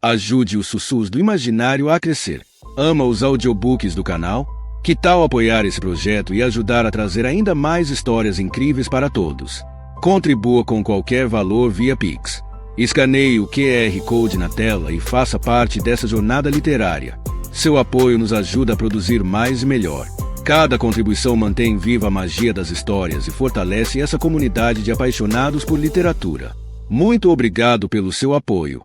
Ajude os sussurros do imaginário a crescer. Ama os audiobooks do canal? Que tal apoiar esse projeto e ajudar a trazer ainda mais histórias incríveis para todos? Contribua com qualquer valor via Pix. Escaneie o QR Code na tela e faça parte dessa jornada literária. Seu apoio nos ajuda a produzir mais e melhor. Cada contribuição mantém viva a magia das histórias e fortalece essa comunidade de apaixonados por literatura. Muito obrigado pelo seu apoio.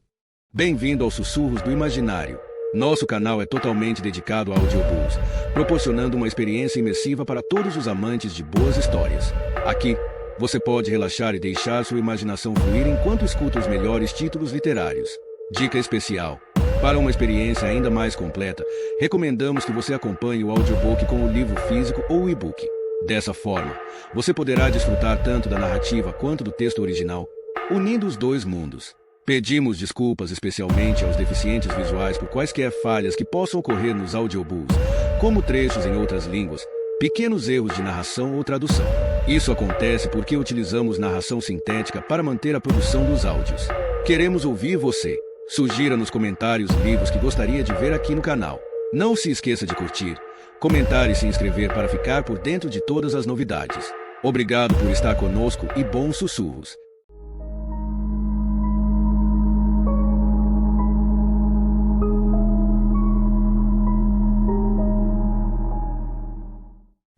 Bem-vindo aos Sussurros do Imaginário. Nosso canal é totalmente dedicado a audiobooks, proporcionando uma experiência imersiva para todos os amantes de boas histórias. Aqui, você pode relaxar e deixar sua imaginação fluir enquanto escuta os melhores títulos literários. Dica especial: para uma experiência ainda mais completa, recomendamos que você acompanhe o audiobook com o livro físico ou o e-book. Dessa forma, você poderá desfrutar tanto da narrativa quanto do texto original, unindo os dois mundos. Pedimos desculpas especialmente aos deficientes visuais por quaisquer falhas que possam ocorrer nos audiobooks, como trechos em outras línguas, pequenos erros de narração ou tradução. Isso acontece porque utilizamos narração sintética para manter a produção dos áudios. Queremos ouvir você. Sugira nos comentários livros que gostaria de ver aqui no canal. Não se esqueça de curtir, comentar e se inscrever para ficar por dentro de todas as novidades. Obrigado por estar conosco e bons sussurros.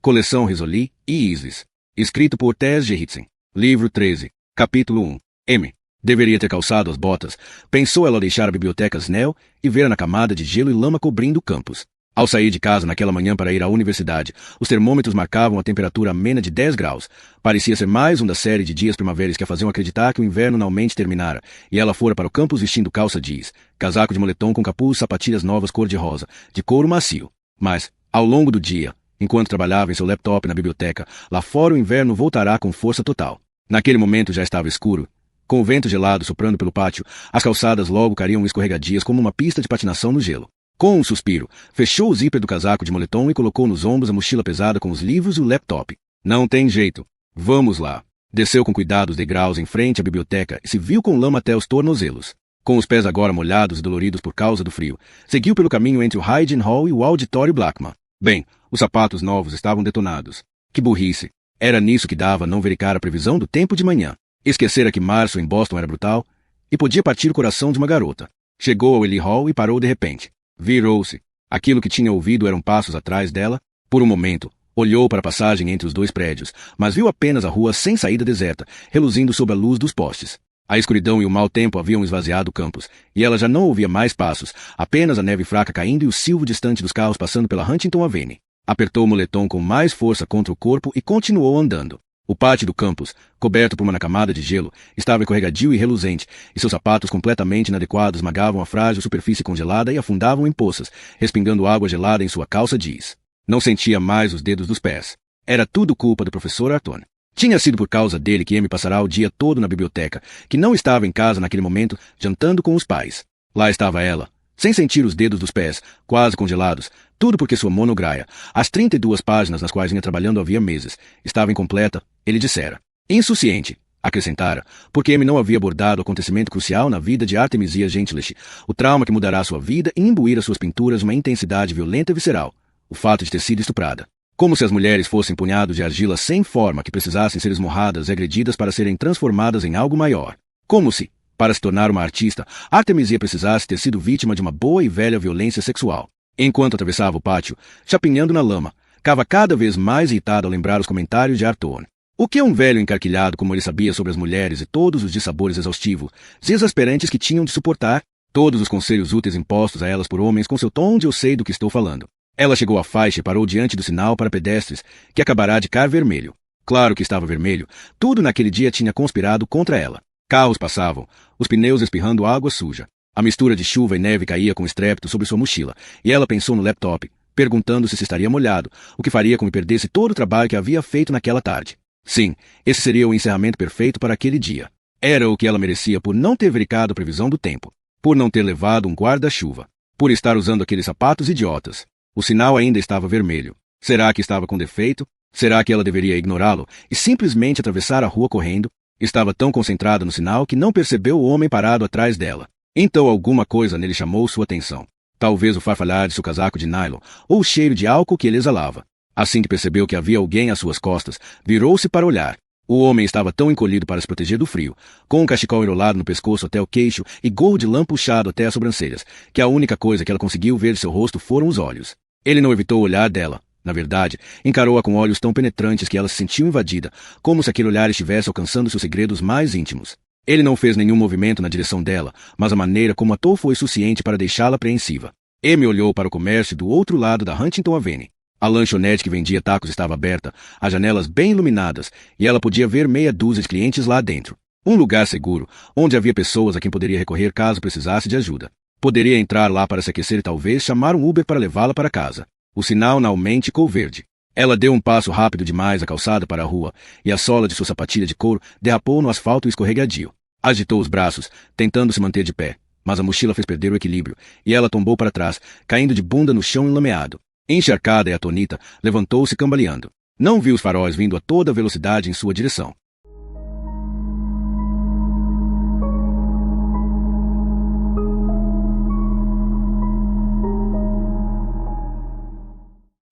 Coleção Risoli e Isis. Escrito por Tess Gerritsen. Livro 13. Capítulo 1. M. Deveria ter calçado as botas. Pensou ela ao deixar a biblioteca Snell e ver na camada de gelo e lama cobrindo o campus. Ao sair de casa naquela manhã para ir à universidade, os termômetros marcavam a temperatura amena de 10 graus. Parecia ser mais um da série de dias primaverais que a faziam acreditar que o inverno finalmente terminara, e ela fora para o campus vestindo calça jeans, casaco de moletom com capuz e sapatilhas novas cor-de-rosa, de couro macio. Mas, ao longo do dia, enquanto trabalhava em seu laptop na biblioteca, lá fora o inverno voltará com força total. Naquele momento já estava escuro. Com o vento gelado soprando pelo pátio, as calçadas logo cariam escorregadias como uma pista de patinação no gelo. Com um suspiro, fechou o zíper do casaco de moletom e colocou nos ombros a mochila pesada com os livros e o laptop. Não tem jeito. Vamos lá. Desceu com cuidado os degraus em frente à biblioteca e se viu com lama até os tornozelos. Com os pés agora molhados e doloridos por causa do frio, seguiu pelo caminho entre o Hyde Hall e o auditório Blackman. Bem, os sapatos novos estavam detonados. Que burrice. Era nisso que dava não verificar a previsão do tempo de manhã. Esquecera que março em Boston era brutal e podia partir o coração de uma garota. Chegou ao Ely Hall e parou de repente. Virou-se. Aquilo que tinha ouvido eram passos atrás dela. Por um momento, olhou para a passagem entre os dois prédios, mas viu apenas a rua sem saída deserta, reluzindo sob a luz dos postes. A escuridão e o mau tempo haviam esvaziado o campus, e ela já não ouvia mais passos, apenas a neve fraca caindo e o silvo distante dos carros passando pela Huntington Avenue. Apertou o moletom com mais força contra o corpo e continuou andando. O pátio do campus, coberto por uma camada de gelo, estava escorregadio e reluzente, e seus sapatos completamente inadequados esmagavam a frágil superfície congelada e afundavam em poças, respingando água gelada em sua calça jeans. Não sentia mais os dedos dos pés. Era tudo culpa do professor Arton. Tinha sido por causa dele que Amy passará o dia todo na biblioteca, que não estava em casa naquele momento, jantando com os pais. Lá estava ela, sem sentir os dedos dos pés, quase congelados, tudo porque sua monograia, as 32 páginas nas quais vinha trabalhando havia meses, estava incompleta, ele dissera. Insuficiente, acrescentara, porque Amy não havia abordado o acontecimento crucial na vida de Artemisia Gentilish, o trauma que mudará sua vida e imbuir as suas pinturas uma intensidade violenta e visceral, o fato de ter sido estuprada. Como se as mulheres fossem punhados de argila sem forma que precisassem ser esmurradas e agredidas para serem transformadas em algo maior. Como se, para se tornar uma artista, Artemisia precisasse ter sido vítima de uma boa e velha violência sexual. Enquanto atravessava o pátio, chapinhando na lama, ficava cada vez mais irritada ao lembrar os comentários de Arthur. O que um velho encarquilhado como ele sabia sobre as mulheres e todos os dissabores exaustivos e exasperantes que tinham de suportar, todos os conselhos úteis impostos a elas por homens com seu tom de eu sei do que estou falando. Ela chegou à faixa e parou diante do sinal para pedestres, que acabará de ficar vermelho. Claro que estava vermelho, tudo naquele dia tinha conspirado contra ela. Carros passavam, os pneus espirrando água suja. A mistura de chuva e neve caía com estrépito sobre sua mochila, e ela pensou no laptop, perguntando se estaria molhado, o que faria com que perdesse todo o trabalho que havia feito naquela tarde. Sim, esse seria o encerramento perfeito para aquele dia. Era o que ela merecia por não ter verificado a previsão do tempo, por não ter levado um guarda-chuva, por estar usando aqueles sapatos idiotas. O sinal ainda estava vermelho. Será que estava com defeito? Será que ela deveria ignorá-lo e simplesmente atravessar a rua correndo? Estava tão concentrada no sinal que não percebeu o homem parado atrás dela. Então alguma coisa nele chamou sua atenção. Talvez o farfalhar de seu casaco de nylon, ou o cheiro de álcool que ele exalava. Assim que percebeu que havia alguém às suas costas, virou-se para olhar. O homem estava tão encolhido para se proteger do frio, com um cachecol enrolado no pescoço até o queixo e gorro de lã puxado até as sobrancelhas, que a única coisa que ela conseguiu ver de seu rosto foram os olhos. Ele não evitou o olhar dela. Na verdade, encarou-a com olhos tão penetrantes que ela se sentiu invadida, como se aquele olhar estivesse alcançando seus segredos mais íntimos. Ele não fez nenhum movimento na direção dela, mas a maneira como atuou foi suficiente para deixá-la apreensiva. Amy olhou para o comércio do outro lado da Huntington Avenue. A lanchonete que vendia tacos estava aberta, as janelas bem iluminadas, e ela podia ver meia dúzia de clientes lá dentro. Um lugar seguro, onde havia pessoas a quem poderia recorrer caso precisasse de ajuda. Poderia entrar lá para se aquecer e talvez chamar um Uber para levá-la para casa. O sinal na aumente ficou verde. Ela deu um passo rápido demais a calçada para a rua, e a sola de sua sapatilha de couro derrapou no asfalto escorregadio. Agitou os braços, tentando se manter de pé, mas a mochila fez perder o equilíbrio, e ela tombou para trás, caindo de bunda no chão enlameado. Encharcada e atonita, levantou-se cambaleando. Não viu os faróis vindo a toda velocidade em sua direção.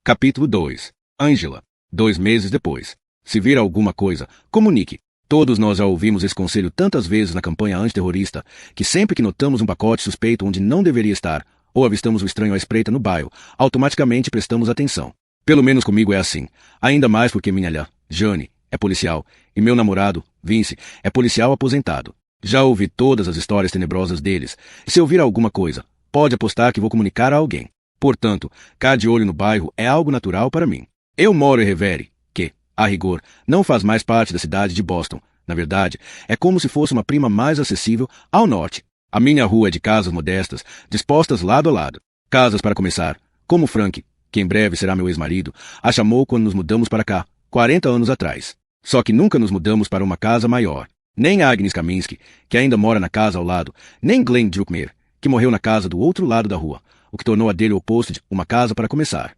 Capítulo 2. Angela. 2 meses depois. Se vir alguma coisa, comunique. Todos nós já ouvimos esse conselho tantas vezes na campanha antiterrorista, que sempre que notamos um pacote suspeito onde não deveria estar, ou avistamos o estranho à espreita no bairro, automaticamente prestamos atenção. Pelo menos comigo é assim. Ainda mais porque minha lhã, Jane, é policial, e meu namorado, Vince, é policial aposentado. Já ouvi todas as histórias tenebrosas deles, e se eu vir alguma coisa, pode apostar que vou comunicar a alguém. Portanto, cá de olho no bairro é algo natural para mim. Eu moro em Revere, que, a rigor, não faz mais parte da cidade de Boston. Na verdade, é como se fosse uma prima mais acessível ao norte. A minha rua é de casas modestas, dispostas lado a lado. Casas para começar, como Frank, que em breve será meu ex-marido, a chamou quando nos mudamos para cá, 40 anos atrás. Só que nunca nos mudamos para uma casa maior. Nem Agnes Kaminsky, que ainda mora na casa ao lado, nem Glenn Druckmeyer, que morreu na casa do outro lado da rua, o que tornou a dele o oposto de uma casa para começar.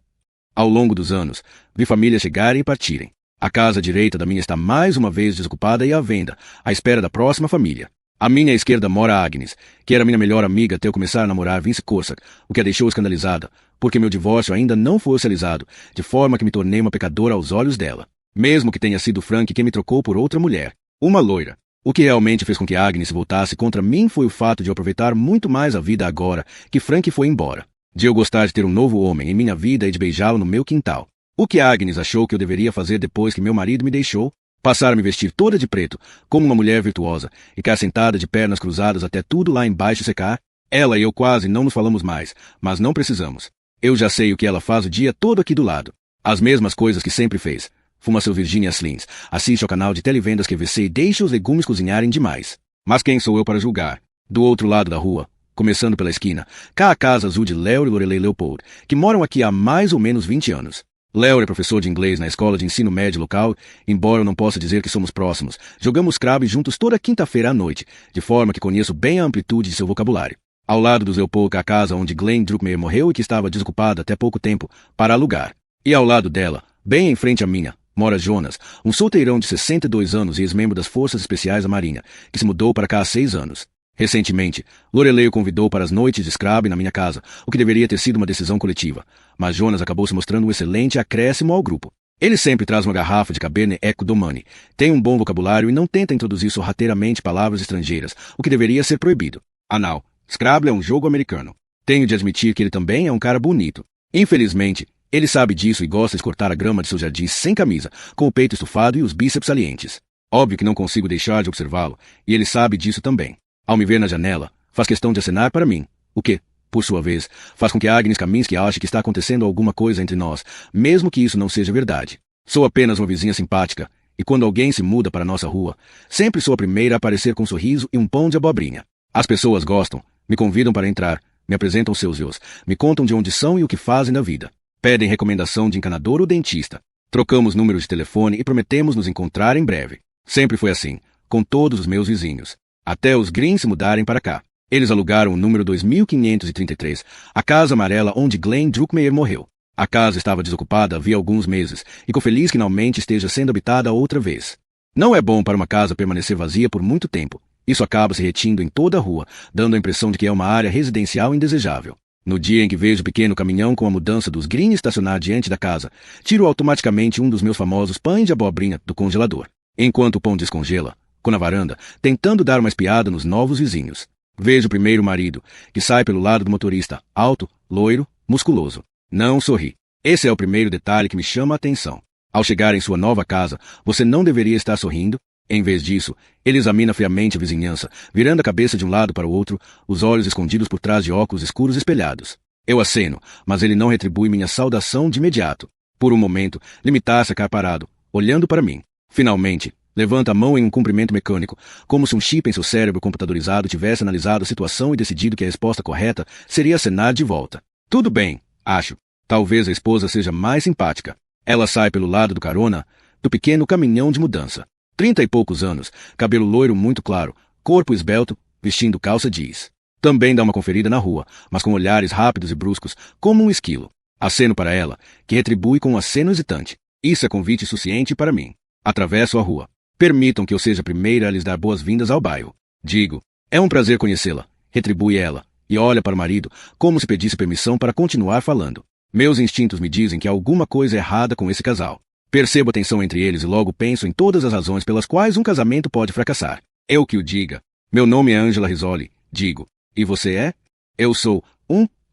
Ao longo dos anos, vi famílias chegarem e partirem. A casa direita da minha está mais uma vez desocupada e à venda, à espera da próxima família. À minha esquerda mora Agnes, que era minha melhor amiga até eu começar a namorar Vince Corsack, o que a deixou escandalizada, porque meu divórcio ainda não foi oficializado, de forma que me tornei uma pecadora aos olhos dela. Mesmo que tenha sido Frank quem me trocou por outra mulher, uma loira. O que realmente fez com que Agnes se voltasse contra mim foi o fato de eu aproveitar muito mais a vida agora que Frank foi embora. De eu gostar de ter um novo homem em minha vida e de beijá-lo no meu quintal. O que Agnes achou que eu deveria fazer depois que meu marido me deixou? Passar a me vestir toda de preto, como uma mulher virtuosa, e ficar sentada de pernas cruzadas até tudo lá embaixo secar? Ela e eu quase não nos falamos mais, mas não precisamos. Eu já sei o que ela faz o dia todo aqui do lado. As mesmas coisas que sempre fez. Fuma seu Virginia Slims, assiste ao canal de televendas QVC e deixa os legumes cozinharem demais. Mas quem sou eu para julgar? Do outro lado da rua, começando pela esquina, cá a casa azul de Léo e Lorelei Leopold, que moram aqui há mais ou menos 20 anos. Léo é professor de inglês na escola de ensino médio local, embora eu não possa dizer que somos próximos. Jogamos Scrabble juntos toda quinta-feira à noite, de forma que conheço bem a amplitude de seu vocabulário. Ao lado dos Leopold, a casa onde Glenn Druckmeyer morreu e que estava desocupada até pouco tempo para alugar. E ao lado dela, bem em frente à minha, mora Jonas, um solteirão de 62 anos e ex-membro das Forças Especiais da Marinha, que se mudou para cá há 6 anos. Recentemente, Lorelei o convidou para as noites de Scrabble na minha casa, o que deveria ter sido uma decisão coletiva. Mas Jonas acabou se mostrando um excelente acréscimo ao grupo. Ele sempre traz uma garrafa de Cabernet Eco Domani, tem um bom vocabulário e não tenta introduzir sorrateiramente palavras estrangeiras, o que deveria ser proibido. Anal, Scrabble é um jogo americano. Tenho de admitir que ele também é um cara bonito. Infelizmente, ele sabe disso e gosta de cortar a grama de seu jardim sem camisa, com o peito estufado e os bíceps salientes. Óbvio que não consigo deixar de observá-lo, e ele sabe disso também. Ao me ver na janela, faz questão de acenar para mim, o que, por sua vez, faz com que Agnes Kaminsky ache que está acontecendo alguma coisa entre nós, mesmo que isso não seja verdade. Sou apenas uma vizinha simpática, e quando alguém se muda para nossa rua, sempre sou a primeira a aparecer com um sorriso e um pão de abobrinha. As pessoas gostam, me convidam para entrar, me apresentam seus yos, me contam de onde são e o que fazem da vida. Pedem recomendação de encanador ou dentista. Trocamos números de telefone e prometemos nos encontrar em breve. Sempre foi assim, com todos os meus vizinhos. Até os Greens se mudarem para cá. Eles alugaram o número 2533, a casa amarela onde Glenn Druckmeyer morreu. A casa estava desocupada havia alguns meses, e fico feliz que finalmente esteja sendo habitada outra vez. Não é bom para uma casa permanecer vazia por muito tempo, Isso acaba se retindo em toda a rua, dando a impressão de que é uma área residencial indesejável. No dia em que vejo o pequeno caminhão com a mudança dos Green estacionar diante da casa, tiro automaticamente um dos meus famosos pães de abobrinha do congelador. Enquanto o pão descongela, na varanda, tentando dar uma espiada nos novos vizinhos. Vejo o primeiro marido, que sai pelo lado do motorista, alto, loiro, musculoso. Não sorri. Esse é o primeiro detalhe que me chama a atenção. Ao chegar em sua nova casa, você não deveria estar sorrindo. Em vez disso, ele examina friamente a vizinhança, virando a cabeça de um lado para o outro, os olhos escondidos por trás de óculos escuros espelhados. Eu aceno, mas ele não retribui minha saudação de imediato. Por um momento, limita-se a ficar parado, olhando para mim. Finalmente, levanta a mão em um cumprimento mecânico, como se um chip em seu cérebro computadorizado tivesse analisado a situação e decidido que a resposta correta seria acenar de volta. Tudo bem, acho. Talvez a esposa seja mais simpática. Ela sai pelo lado do carona, do pequeno caminhão de mudança. 30 e poucos anos, cabelo loiro muito claro, corpo esbelto, vestindo calça jeans. Também dá uma conferida na rua, mas com olhares rápidos e bruscos, como um esquilo. Aceno para ela, que retribui com um aceno hesitante. Isso é convite suficiente para mim. Atravesso a rua. Permitam que eu seja a primeira a lhes dar boas-vindas ao bairro. Digo, é um prazer conhecê-la. Retribui ela, e olha para o marido, como se pedisse permissão para continuar falando. Meus instintos me dizem que há alguma coisa errada com esse casal. Percebo a tensão entre eles e logo penso em todas as razões pelas quais um casamento pode fracassar. Eu que o diga. Meu nome é Angela Risoli, digo. E você é? Eu sou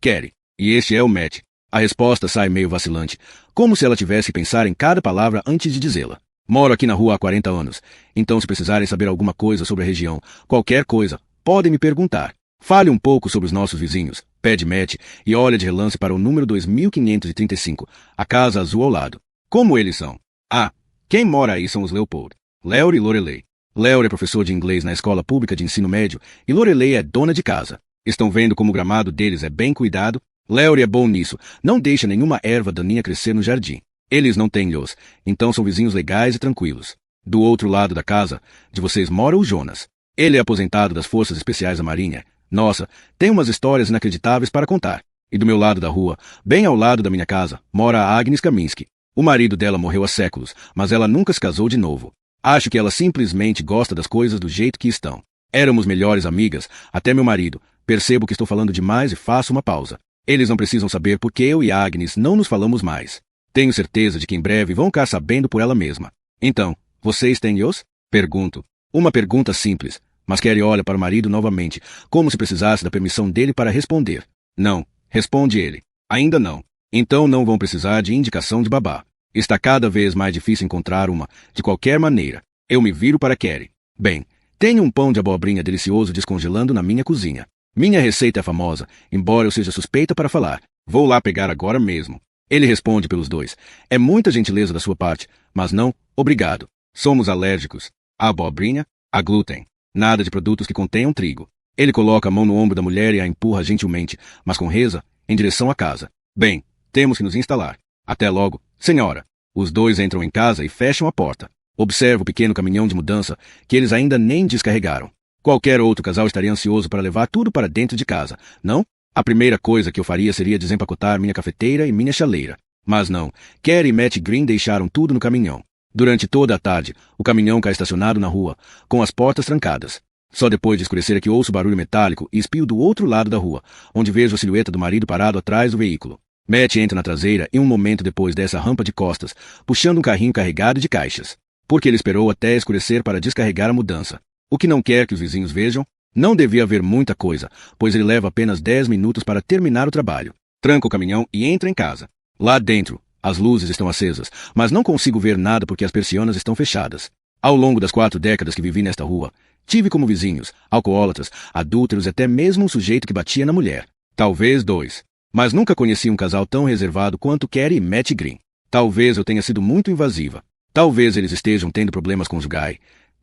Kerry. E este é o Matt. A resposta sai meio vacilante, como se ela tivesse que pensar em cada palavra antes de dizê-la. Moro aqui na rua há 40 anos, então se precisarem saber alguma coisa sobre a região, qualquer coisa, podem me perguntar. Fale um pouco sobre os nossos vizinhos, pede Matt e olha de relance para o número 2535, a casa azul ao lado. Como eles são? Ah, quem mora aí são os Leopold, Léo e Lorelei. Léo é professor de inglês na escola pública de ensino médio e Lorelei é dona de casa. Estão vendo como o gramado deles é bem cuidado? Léo é bom nisso, não deixa nenhuma erva daninha crescer no jardim. Eles não têm lhos, então são vizinhos legais e tranquilos. Do outro lado da casa, de vocês mora o Jonas. Ele é aposentado das Forças Especiais da Marinha. Nossa, tem umas histórias inacreditáveis para contar. E do meu lado da rua, bem ao lado da minha casa, mora a Agnes Kaminski. O marido dela morreu há séculos, mas ela nunca se casou de novo. Acho que ela simplesmente gosta das coisas do jeito que estão. Éramos melhores amigas, até meu marido. Percebo que estou falando demais e faço uma pausa. Eles não precisam saber porque eu e Agnes não nos falamos mais. Tenho certeza de que em breve vão ficar sabendo por ela mesma. Então, vocês têm os? Pergunto. Uma pergunta simples, mas Kerry olha para o marido novamente, como se precisasse da permissão dele para responder. Não, responde ele. Ainda não. Então não vão precisar de indicação de babá. Está cada vez mais difícil encontrar uma, de qualquer maneira. Eu me viro para Kerry. Bem, tenho um pão de abobrinha delicioso descongelando na minha cozinha. Minha receita é famosa, embora eu seja suspeita para falar. Vou lá pegar agora mesmo. Ele responde pelos dois. É muita gentileza da sua parte, mas não, obrigado. Somos alérgicos à abobrinha, a glúten. Nada de produtos que contenham trigo. Ele coloca a mão no ombro da mulher e a empurra gentilmente, mas com reza, em direção à casa. Bem, temos que nos instalar. Até logo, senhora. Os dois entram em casa e fecham a porta. Observo o pequeno caminhão de mudança, que eles ainda nem descarregaram. Qualquer outro casal estaria ansioso para levar tudo para dentro de casa, não? A primeira coisa que eu faria seria desempacotar minha cafeteira e minha chaleira. Mas não, Kerry e Matt Green deixaram tudo no caminhão. Durante toda a tarde, o caminhão cai estacionado na rua, com as portas trancadas. Só depois de escurecer é que ouço barulho metálico e espio do outro lado da rua, onde vejo a silhueta do marido parado atrás do veículo. Matt entra na traseira e um momento depois dessa rampa de costas, puxando um carrinho carregado de caixas. Porque ele esperou até escurecer para descarregar a mudança. O que não quer que os vizinhos vejam? Não devia haver muita coisa, pois ele leva apenas 10 minutos para terminar o trabalho. Tranca o caminhão e entra em casa. Lá dentro, as luzes estão acesas, mas não consigo ver nada porque as persianas estão fechadas. Ao longo das 4 décadas que vivi nesta rua, tive como vizinhos, alcoólatras, adúlteros e até mesmo um sujeito que batia na mulher. Talvez 2. Mas nunca conheci um casal tão reservado quanto Kerry e Matt Green. Talvez eu tenha sido muito invasiva. Talvez eles estejam tendo problemas conjugais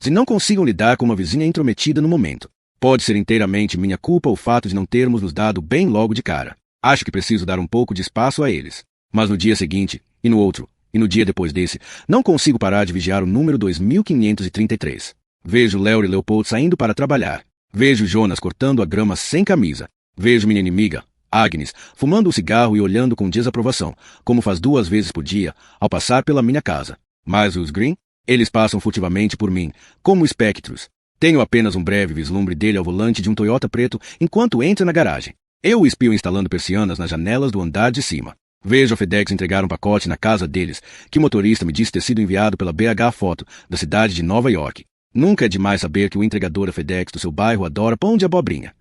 e não consigam lidar com uma vizinha intrometida no momento. Pode ser inteiramente minha culpa o fato de não termos nos dado bem logo de cara. Acho que preciso dar um pouco de espaço a eles. Mas no dia seguinte, e no outro, e no dia depois desse, não consigo parar de vigiar o número 2533. Vejo Léo e Leopold saindo para trabalhar. Vejo Jonas cortando a grama sem camisa. Vejo minha inimiga, Agnes, fumando um cigarro e olhando com desaprovação, como faz 2 vezes por dia, ao passar pela minha casa. Mas os Green? Eles passam furtivamente por mim, como espectros. Tenho apenas um breve vislumbre dele ao volante de um Toyota preto enquanto entra na garagem. Eu o espio instalando persianas nas janelas do andar de cima. Vejo a FedEx entregar um pacote na casa deles, que o motorista me disse ter sido enviado pela BH Foto, da cidade de Nova York. Nunca é demais saber que o entregador da FedEx do seu bairro adora pão de abobrinha.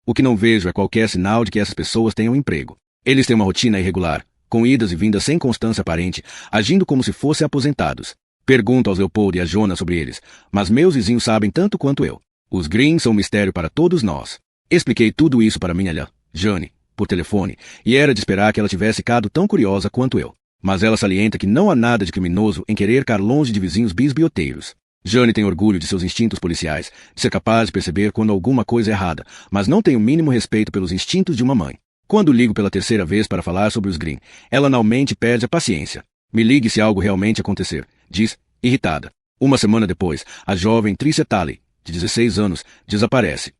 O que não vejo é qualquer sinal de que essas pessoas tenham emprego. Eles têm uma rotina irregular, com idas e vindas sem constância aparente, agindo como se fossem aposentados. Pergunto aos Leopoldo e a Jonas sobre eles, mas meus vizinhos sabem tanto quanto eu. Os Green são um mistério para todos nós. Expliquei tudo isso para minha Jane, por telefone, e era de esperar que ela tivesse ficado tão curiosa quanto eu. Mas ela salienta que não há nada de criminoso em querer ficar longe de vizinhos bisbilhoteiros. Jane tem orgulho de seus instintos policiais, de ser capaz de perceber quando alguma coisa é errada, mas não tem o mínimo respeito pelos instintos de uma mãe. Quando ligo pela terceira vez para falar sobre os Green, ela normalmente perde a paciência. Me ligue se algo realmente acontecer, diz, irritada. Uma semana depois, a jovem Tricia Talley, de 16 anos, desaparece.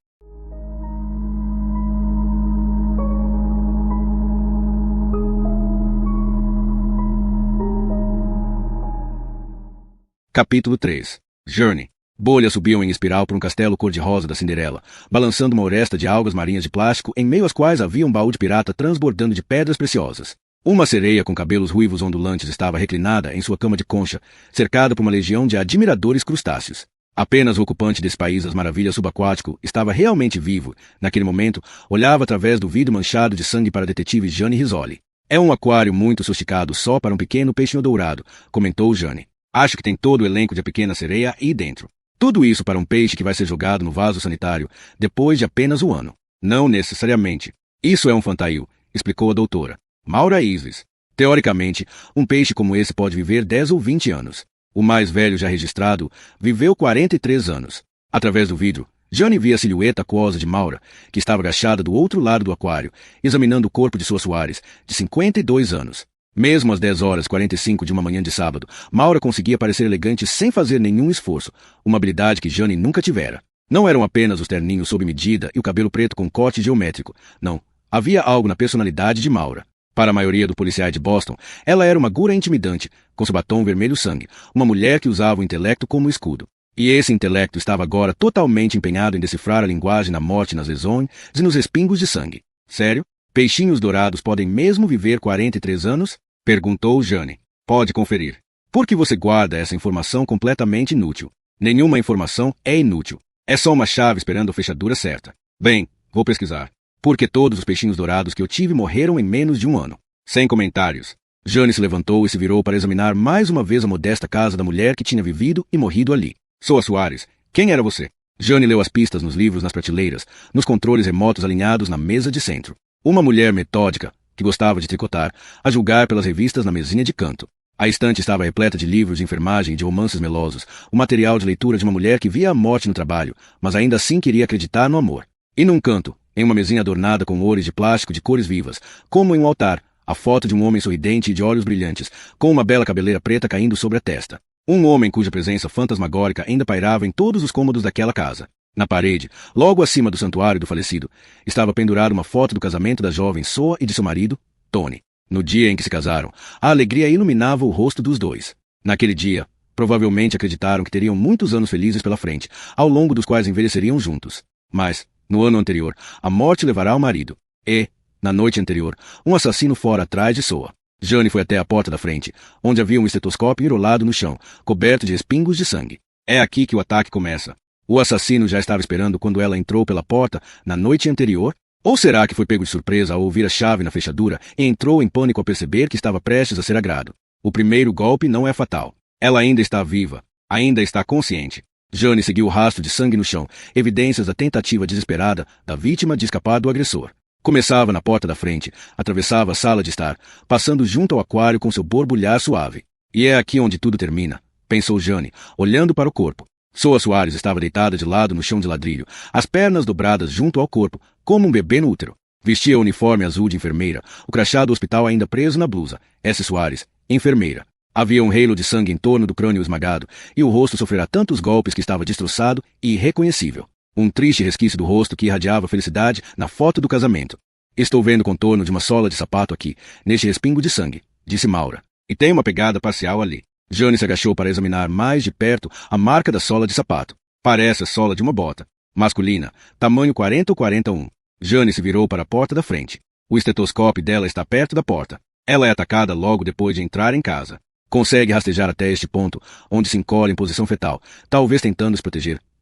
Capítulo 3. Journey. Bolhas subiam em espiral por um castelo cor-de-rosa da Cinderela, balançando uma oresta de algas marinhas de plástico em meio às quais havia um baú de pirata transbordando de pedras preciosas. Uma sereia com cabelos ruivos ondulantes estava reclinada em sua cama de concha, cercada por uma legião de admiradores crustáceos. Apenas o ocupante desse país das maravilhas subaquático estava realmente vivo. Naquele momento, olhava através do vidro manchado de sangue para a detetive Jane Rizzoli. É um aquário muito sofisticado só para um pequeno peixinho dourado, comentou Jane. Acho que tem todo o elenco de A Pequena Sereia aí dentro. Tudo isso para um peixe que vai ser jogado no vaso sanitário depois de apenas um ano. Não necessariamente. Isso é um fantail, explicou a doutora. Maura Isis. Teoricamente, um peixe como esse pode viver 10 ou 20 anos. O mais velho já registrado viveu 43 anos. Através do vidro, Jane via a silhueta aquosa de Maura, que estava agachada do outro lado do aquário, examinando o corpo de sua Soares, de 52 anos. Mesmo às 10h45 de uma manhã de sábado, Maura conseguia parecer elegante sem fazer nenhum esforço, uma habilidade que Jane nunca tivera. Não eram apenas os terninhos sob medida e o cabelo preto com corte geométrico. Não, havia algo na personalidade de Maura. Para a maioria dos policiais de Boston, ela era uma gura intimidante, com seu batom vermelho sangue, uma mulher que usava o intelecto como escudo. E esse intelecto estava agora totalmente empenhado em decifrar a linguagem na morte, nas lesões e nos respingos de sangue. Sério? Peixinhos dourados podem mesmo viver 43 anos? Perguntou Jane. Pode conferir. Por que você guarda essa informação completamente inútil? Nenhuma informação é inútil. É só uma chave esperando a fechadura certa. Bem, vou pesquisar. Porque todos os peixinhos dourados que eu tive morreram em menos de um ano. Sem comentários. Jane se levantou e se virou para examinar mais uma vez a modesta casa da mulher que tinha vivido e morrido ali. Sou a Soares. Quem era você? Jane leu as pistas nos livros nas prateleiras, nos controles remotos alinhados na mesa de centro. Uma mulher metódica, que gostava de tricotar, a julgar pelas revistas na mesinha de canto. A estante estava repleta de livros de enfermagem e de romances melosos, o material de leitura de uma mulher que via a morte no trabalho, mas ainda assim queria acreditar no amor. E num canto, em uma mesinha adornada com oures de plástico de cores vivas, como em um altar, a foto de um homem sorridente e de olhos brilhantes, com uma bela cabeleira preta caindo sobre a testa. Um homem cuja presença fantasmagórica ainda pairava em todos os cômodos daquela casa. Na parede, logo acima do santuário do falecido, estava pendurada uma foto do casamento da jovem Soa e de seu marido, Tony. No dia em que se casaram, a alegria iluminava o rosto dos dois. Naquele dia, provavelmente acreditaram que teriam muitos anos felizes pela frente, ao longo dos quais envelheceriam juntos. Mas, no ano anterior, a morte levará o marido. E, na noite anterior, um assassino fora atrás de Soa. Jane foi até a porta da frente, onde havia um estetoscópio enrolado no chão, coberto de respingos de sangue. É aqui que o ataque começa. O assassino já estava esperando quando ela entrou pela porta na noite anterior? Ou será que foi pego de surpresa ao ouvir a chave na fechadura e entrou em pânico ao perceber que estava prestes a ser agrado? O primeiro golpe não é fatal. Ela ainda está viva. Ainda está consciente. Jane seguiu o rastro de sangue no chão, evidências da tentativa desesperada da vítima de escapar do agressor. Começava na porta da frente, atravessava a sala de estar, passando junto ao aquário com seu borbulhar suave. E é aqui onde tudo termina, pensou Jane, olhando para o corpo. Soa Soares estava deitada de lado no chão de ladrilho, as pernas dobradas junto ao corpo, como um bebê no útero. Vestia o uniforme azul de enfermeira, o crachá do hospital ainda preso na blusa. S. Soares, enfermeira. Havia um reilo de sangue em torno do crânio esmagado, e o rosto sofrera tantos golpes que estava destroçado e irreconhecível. Um triste resquício do rosto que irradiava felicidade na foto do casamento. Estou vendo o contorno de uma sola de sapato aqui, neste respingo de sangue, disse Maura. E tem uma pegada parcial ali. Jane se agachou para examinar mais de perto a marca da sola de sapato. Parece a sola de uma bota. Masculina, tamanho 40 ou 41. Jane se virou para a porta da frente. O estetoscópio dela está perto da porta. Ela é atacada logo depois de entrar em casa. Consegue rastejar até este ponto, onde se encolhe em posição fetal, talvez tentando se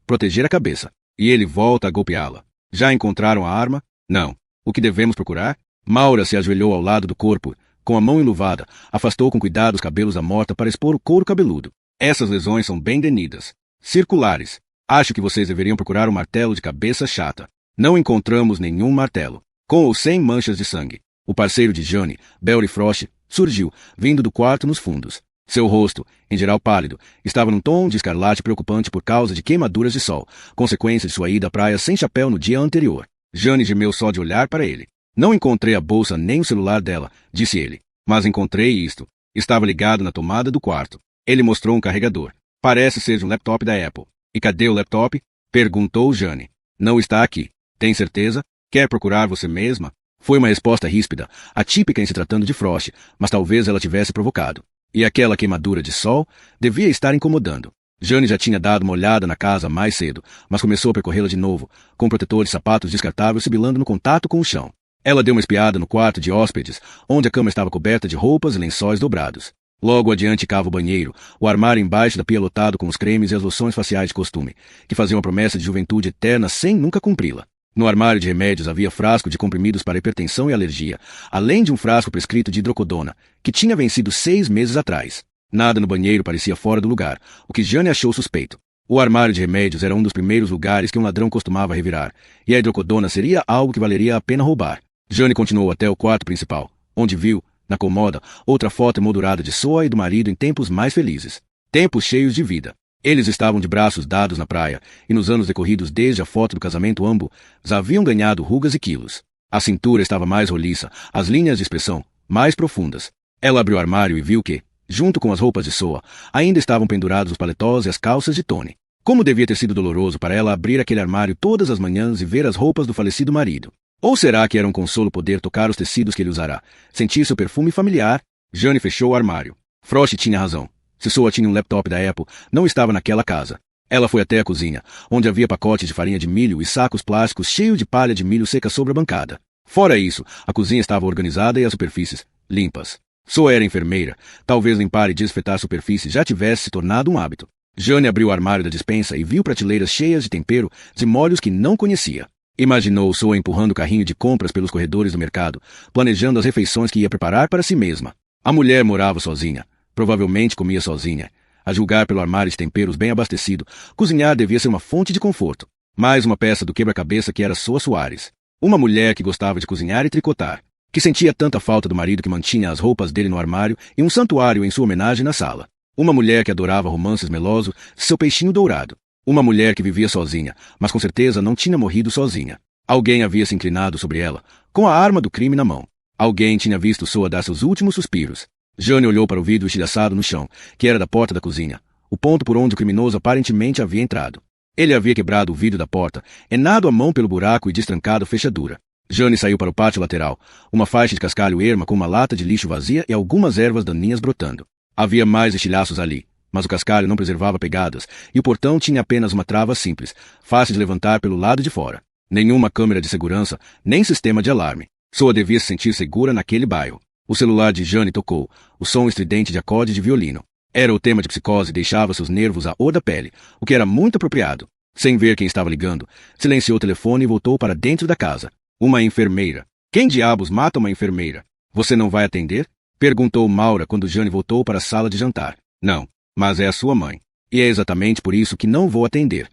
proteger a cabeça. E ele volta a golpeá-la. Já encontraram a arma? Não. O que devemos procurar? Maura se ajoelhou ao lado do corpo, com a mão enluvada, afastou com cuidado os cabelos da morta para expor o couro cabeludo. Essas lesões são bem denidas. Circulares. Acho que vocês deveriam procurar um martelo de cabeça chata. Não encontramos nenhum martelo. Com ou sem manchas de sangue. O parceiro de Jane, Belry Frost, surgiu, vindo do quarto nos fundos. Seu rosto, em geral pálido, estava num tom de escarlate preocupante por causa de queimaduras de sol, consequência de sua ida à praia sem chapéu no dia anterior. Jane gemeu só de olhar para ele. Não encontrei a bolsa nem o celular dela, disse ele. Mas encontrei isto. Estava ligado na tomada do quarto. Ele mostrou um carregador. Parece ser de um laptop da Apple. E cadê o laptop? Perguntou Jane. Não está aqui. Tem certeza? Quer procurar você mesma? Foi uma resposta ríspida, atípica em se tratando de Frost, mas talvez ela tivesse provocado. E aquela queimadura de sol devia estar incomodando. Jane já tinha dado uma olhada na casa mais cedo, mas começou a percorrê-la de novo, com o protetor de sapatos descartável sibilando no contato com o chão. Ela deu uma espiada no quarto de hóspedes, onde a cama estava coberta de roupas e lençóis dobrados. Logo adiante cava o banheiro, o armário embaixo da pia lotado com os cremes e as loções faciais de costume, que faziam a promessa de juventude eterna sem nunca cumpri-la. No armário de remédios havia frasco de comprimidos para hipertensão e alergia, além de um frasco prescrito de hidrocodona, que tinha vencido 6 meses atrás. Nada no banheiro parecia fora do lugar, o que Jane achou suspeito. O armário de remédios era um dos primeiros lugares que um ladrão costumava revirar, e a hidrocodona seria algo que valeria a pena roubar. Jane continuou até o quarto principal, onde viu, na cômoda, outra foto emoldurada de Soa e do marido em tempos mais felizes. Tempos cheios de vida. Eles estavam de braços dados na praia, e nos anos decorridos desde a foto do casamento ambos haviam ganhado rugas e quilos. A cintura estava mais roliça, as linhas de expressão mais profundas. Ela abriu o armário e viu que, junto com as roupas de Soa, ainda estavam pendurados os paletós e as calças de Tony. Como devia ter sido doloroso para ela abrir aquele armário todas as manhãs e ver as roupas do falecido marido. Ou será que era um consolo poder tocar os tecidos que ele usará, sentir seu perfume familiar? Jane fechou o armário. Frost tinha razão. Se Soa tinha um laptop da Apple, não estava naquela casa. Ela foi até a cozinha, onde havia pacotes de farinha de milho e sacos plásticos cheios de palha de milho seca sobre a bancada. Fora isso, a cozinha estava organizada e as superfícies limpas. Soa era enfermeira. Talvez limpar e desfetar superfícies já tivesse se tornado um hábito. Jane abriu o armário da despensa e viu prateleiras cheias de tempero de molhos que não conhecia. Imaginou Soa empurrando o carrinho de compras pelos corredores do mercado, planejando as refeições que ia preparar para si mesma. A mulher morava sozinha. Provavelmente comia sozinha. A julgar pelo armário de temperos bem abastecido, cozinhar devia ser uma fonte de conforto. Mais uma peça do quebra-cabeça que era Soa Soares. Uma mulher que gostava de cozinhar e tricotar. Que sentia tanta falta do marido que mantinha as roupas dele no armário e um santuário em sua homenagem na sala. Uma mulher que adorava romances melosos de seu peixinho dourado. Uma mulher que vivia sozinha, mas com certeza não tinha morrido sozinha. Alguém havia se inclinado sobre ela, com a arma do crime na mão. Alguém tinha visto Soa dar seus últimos suspiros. Jane olhou para o vidro estilhaçado no chão, que era da porta da cozinha, o ponto por onde o criminoso aparentemente havia entrado. Ele havia quebrado o vidro da porta, enado a mão pelo buraco e destrancado a fechadura. Jane saiu para o pátio lateral, uma faixa de cascalho erma com uma lata de lixo vazia e algumas ervas daninhas brotando. Havia mais estilhaços ali, mas o cascalho não preservava pegadas, e o portão tinha apenas uma trava simples, fácil de levantar pelo lado de fora. Nenhuma câmera de segurança, nem sistema de alarme. Soa devia se sentir segura naquele bairro. O celular de Jane tocou, o som estridente de acorde de violino. Era o tema de psicose e deixava seus nervos à or da pele, o que era muito apropriado. Sem ver quem estava ligando, silenciou o telefone e voltou para dentro da casa. Uma enfermeira. Quem diabos mata uma enfermeira? Você não vai atender? Perguntou Maura quando Jane voltou para a sala de jantar. Não, mas é a sua mãe. E é exatamente por isso que não vou atender.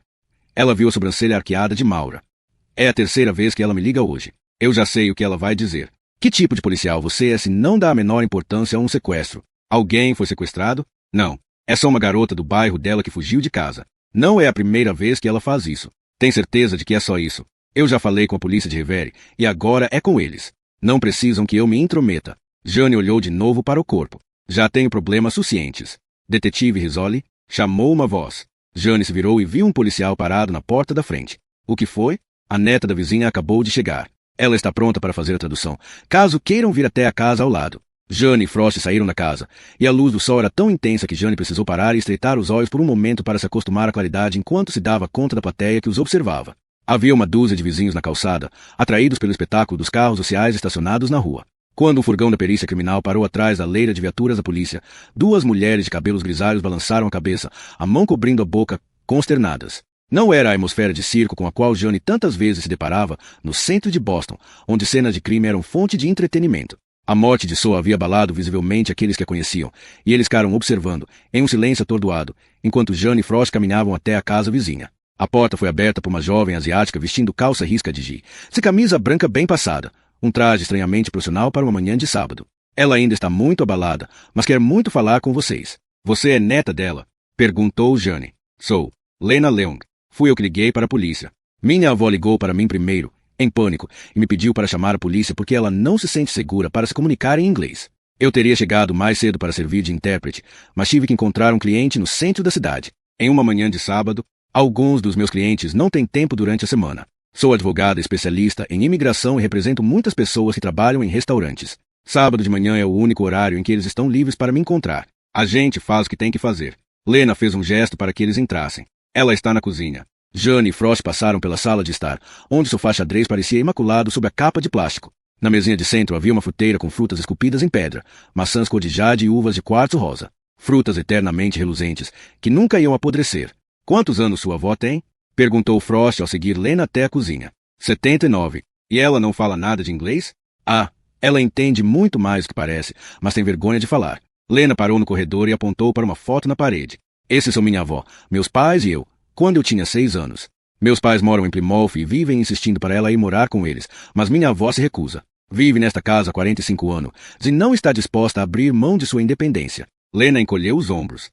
Ela viu a sobrancelha arqueada de Maura. É a terceira vez que ela me liga hoje. Eu já sei o que ela vai dizer. Que tipo de policial você é se não dá a menor importância a um sequestro? Alguém foi sequestrado? Não. É só uma garota do bairro dela que fugiu de casa. Não é a primeira vez que ela faz isso. Tem certeza de que é só isso? Eu já falei com a polícia de Revere, e agora é com eles. Não precisam que eu me intrometa. Jane olhou de novo para o corpo. Já tenho problemas suficientes. Detetive Rizzoli chamou uma voz. Jane se virou e viu um policial parado na porta da frente. O que foi? A neta da vizinha acabou de chegar. Ela está pronta para fazer a tradução, caso queiram vir até a casa ao lado. Jane e Frost saíram da casa, e a luz do sol era tão intensa que Jane precisou parar e estreitar os olhos por um momento para se acostumar à claridade enquanto se dava conta da plateia que os observava. Havia uma dúzia de vizinhos na calçada, atraídos pelo espetáculo dos carros sociais estacionados na rua. Quando um furgão da perícia criminal parou atrás da leira de viaturas da polícia, duas mulheres de cabelos grisalhos balançaram a cabeça, a mão cobrindo a boca, consternadas. Não era a atmosfera de circo com a qual Jane tantas vezes se deparava no centro de Boston, onde cenas de crime eram fonte de entretenimento. A morte de Soa havia abalado visivelmente aqueles que a conheciam, e eles ficaram observando, em um silêncio atordoado, enquanto Jane e Frost caminhavam até a casa vizinha. A porta foi aberta por uma jovem asiática vestindo calça risca de jeans e camisa branca bem passada, um traje estranhamente profissional para uma manhã de sábado. Ela ainda está muito abalada, mas quer muito falar com vocês. Você é neta dela? Perguntou Jane. Sou. Lena Leung. Fui eu que liguei para a polícia. Minha avó ligou para mim primeiro, em pânico, e me pediu para chamar a polícia porque ela não se sente segura para se comunicar em inglês. Eu teria chegado mais cedo para servir de intérprete, mas tive que encontrar um cliente no centro da cidade. Em uma manhã de sábado, alguns dos meus clientes não têm tempo durante a semana. Sou advogada especialista em imigração e represento muitas pessoas que trabalham em restaurantes. Sábado de manhã é o único horário em que eles estão livres para me encontrar. A gente faz o que tem que fazer. Lena fez um gesto para que eles entrassem. Ela está na cozinha. Jane e Frost passaram pela sala de estar, onde o sofá xadrez parecia imaculado sob a capa de plástico. Na mesinha de centro havia uma fruteira com frutas esculpidas em pedra, maçãs cor de jade e uvas de quartzo rosa. Frutas eternamente reluzentes, que nunca iam apodrecer. Quantos anos sua avó tem? Perguntou Frost ao seguir Lena até a cozinha. 79. E ela não fala nada de inglês? Ah, ela entende muito mais do que parece, mas tem vergonha de falar. Lena parou no corredor e apontou para uma foto na parede. Esses são minha avó, meus pais e eu, quando eu tinha 6 anos. Meus pais moram em Plymouth e vivem insistindo para ela ir morar com eles, mas minha avó se recusa. Vive nesta casa há 45 anos e não está disposta a abrir mão de sua independência. Lena encolheu os ombros.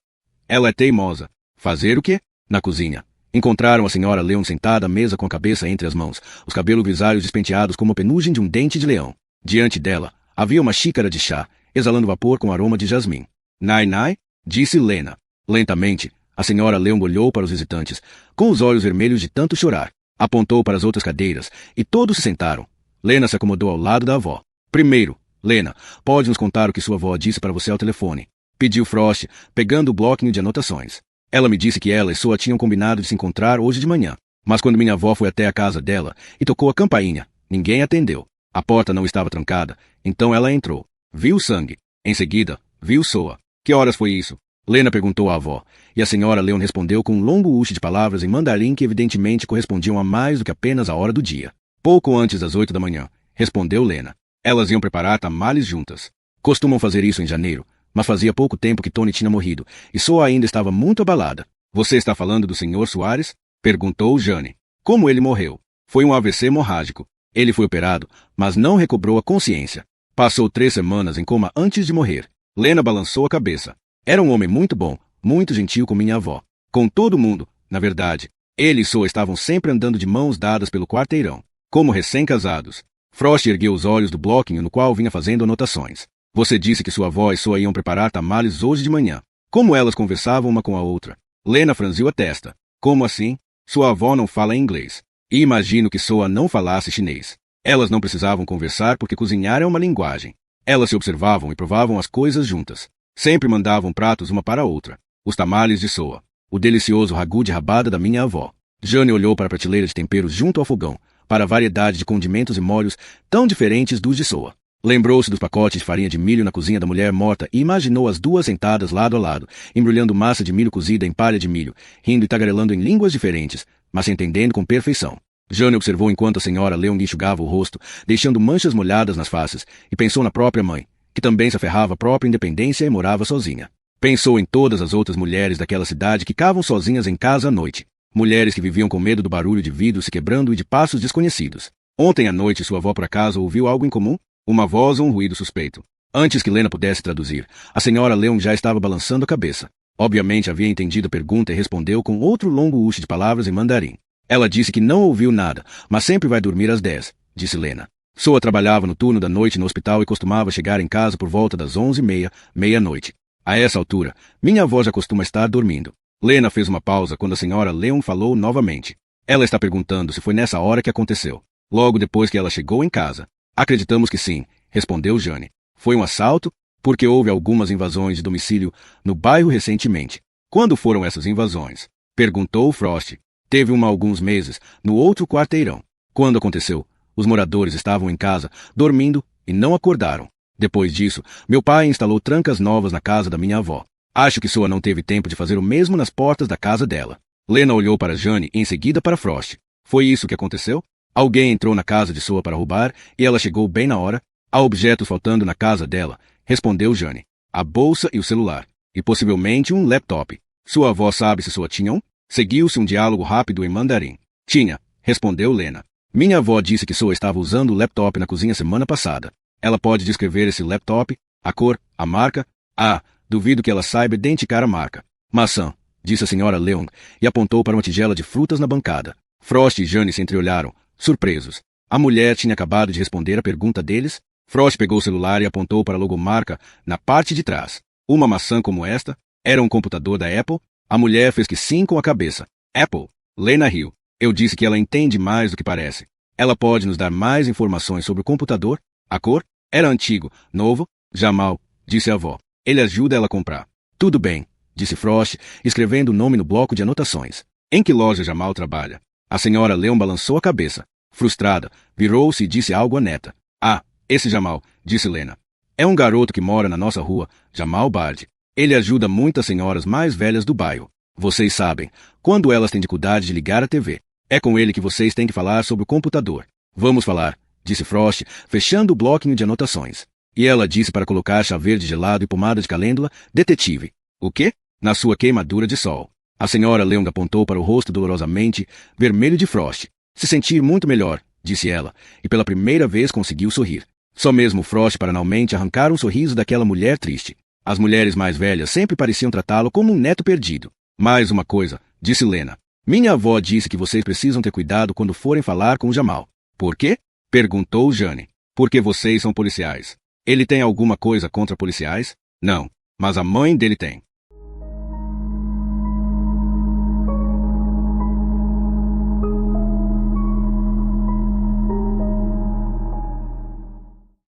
Ela é teimosa. Fazer o quê? Na cozinha. Encontraram a senhora Leon sentada à mesa com a cabeça entre as mãos, os cabelos grisalhos despenteados como a penugem de um dente de leão. Diante dela, havia uma xícara de chá, exalando vapor com aroma de jasmim. Nai, nai, disse Lena. Lentamente, a senhora Leon olhou para os visitantes, com os olhos vermelhos de tanto chorar. Apontou para as outras cadeiras, e todos se sentaram. Lena se acomodou ao lado da avó. Primeiro, Lena, pode nos contar o que sua avó disse para você ao telefone? Pediu Frost, pegando o bloquinho de anotações. Ela me disse que ela e Soa tinham combinado de se encontrar hoje de manhã. Mas quando minha avó foi até a casa dela e tocou a campainha, ninguém atendeu. A porta não estava trancada, então ela entrou. Viu sangue. Em seguida, viu Soa. Que horas foi isso? Lena perguntou à avó, e a senhora Leon respondeu com um longo ucho de palavras em mandarim que evidentemente correspondiam a mais do que apenas a hora do dia. Pouco antes das 8 da manhã, respondeu Lena. Elas iam preparar tamales juntas. Costumam fazer isso em janeiro, mas fazia pouco tempo que Tony tinha morrido, e Soa ainda estava muito abalada. Você está falando do Sr. Soares? Perguntou Jane. Como ele morreu? Foi um AVC hemorrágico. Ele foi operado, mas não recobrou a consciência. Passou 3 semanas em coma antes de morrer. Lena balançou a cabeça. Era um homem muito bom, muito gentil com minha avó. Com todo mundo, na verdade. Ele e Soa estavam sempre andando de mãos dadas pelo quarteirão, como recém-casados. Frost ergueu os olhos do bloquinho no qual vinha fazendo anotações. Você disse que sua avó e Soa iam preparar tamales hoje de manhã. Como elas conversavam uma com a outra? Lena franziu a testa. Como assim? Sua avó não fala inglês. E imagino que Soa não falasse chinês. Elas não precisavam conversar porque cozinhar é uma linguagem. Elas se observavam e provavam as coisas juntas. Sempre mandavam pratos uma para a outra. Os tamales de Soa. O delicioso ragu de rabada da minha avó. Jane olhou para a prateleira de temperos junto ao fogão, para a variedade de condimentos e molhos tão diferentes dos de Soa. Lembrou-se dos pacotes de farinha de milho na cozinha da mulher morta e imaginou as duas sentadas lado a lado, embrulhando massa de milho cozida em palha de milho, rindo e tagarelando em línguas diferentes, mas se entendendo com perfeição. Jane observou enquanto a senhora Leon enxugava o rosto, deixando manchas molhadas nas faces, e pensou na própria mãe, que também se aferrava à própria independência e morava sozinha. Pensou em todas as outras mulheres daquela cidade que ficavam sozinhas em casa à noite. Mulheres que viviam com medo do barulho de vidros se quebrando e de passos desconhecidos. Ontem à noite sua avó por acaso ouviu algo incomum? Uma voz ou um ruído suspeito. Antes que Lena pudesse traduzir, a senhora Leon já estava balançando a cabeça. Obviamente havia entendido a pergunta e respondeu com outro longo ucho de palavras em mandarim. Ela disse que não ouviu nada, mas sempre vai dormir às 10, disse Lena. Soa trabalhava no turno da noite no hospital e costumava chegar em casa por volta das 11h30, meia-noite. A essa altura, minha avó já costuma estar dormindo. Lena fez uma pausa quando a senhora Leon falou novamente. Ela está perguntando se foi nessa hora que aconteceu. Logo depois que ela chegou em casa. Acreditamos que sim, respondeu Jane. Foi um assalto? porque houve algumas invasões de domicílio no bairro recentemente. Quando foram essas invasões? Perguntou Frost. Teve uma há alguns meses, no outro quarteirão. Quando aconteceu? Os moradores estavam em casa, dormindo, e não acordaram. Depois disso, meu pai instalou trancas novas na casa da minha avó. Acho que sua não teve tempo de fazer o mesmo nas portas da casa dela. Lena olhou para Jane e em seguida para Frost. Foi isso que aconteceu? Alguém entrou na casa de sua para roubar e ela chegou bem na hora? Há objetos faltando na casa dela, respondeu Jane. A bolsa e o celular. E possivelmente um laptop. Sua avó sabe se sua tinha um? Seguiu-se um diálogo rápido em mandarim. Tinha, respondeu Lena. Minha avó disse que sua estava usando o laptop na cozinha semana passada. Ela pode descrever esse laptop, a cor, a marca? Ah, duvido que ela saiba identificar a marca. Maçã, disse a senhora Leung, e apontou para uma tigela de frutas na bancada. Frost e Jane se entreolharam, surpresos. A mulher tinha acabado de responder a pergunta deles. Frost pegou o celular e apontou para a logomarca na parte de trás. Uma maçã como esta? Era um computador da Apple? A mulher fez que sim com a cabeça. Apple. Lena riu. Eu disse que ela entende mais do que parece. Ela pode nos dar mais informações sobre o computador? A cor? Era antigo, novo? Jamal, disse a avó. Ele ajuda ela a comprar. Tudo bem, disse Frost, escrevendo o nome no bloco de anotações. Em que loja Jamal trabalha? A senhora Leon balançou a cabeça. Frustrada, virou-se e disse algo à neta. Ah, esse Jamal, disse Lena. É um garoto que mora na nossa rua, Jamal Bard. Ele ajuda muitas senhoras mais velhas do bairro. Vocês sabem, quando elas têm dificuldade de ligar a TV. É com ele que vocês têm que falar sobre o computador. Vamos falar, disse Frost, fechando o bloquinho de anotações. E ela disse para colocar chá verde gelado e pomada de calêndula, detetive. O quê? Na sua queimadura de sol. A senhora Leung apontou para o rosto dolorosamente vermelho de Frost. Se sentir muito melhor, disse ela, e pela primeira vez conseguiu sorrir. Só mesmo Frost para finalmente arrancar um sorriso daquela mulher triste. As mulheres mais velhas sempre pareciam tratá-lo como um neto perdido. Mais uma coisa, disse Lena. Minha avó disse que vocês precisam ter cuidado quando forem falar com o Jamal. Por quê? Perguntou Jane. Porque vocês são policiais. Ele tem alguma coisa contra policiais? Não, mas a mãe dele tem.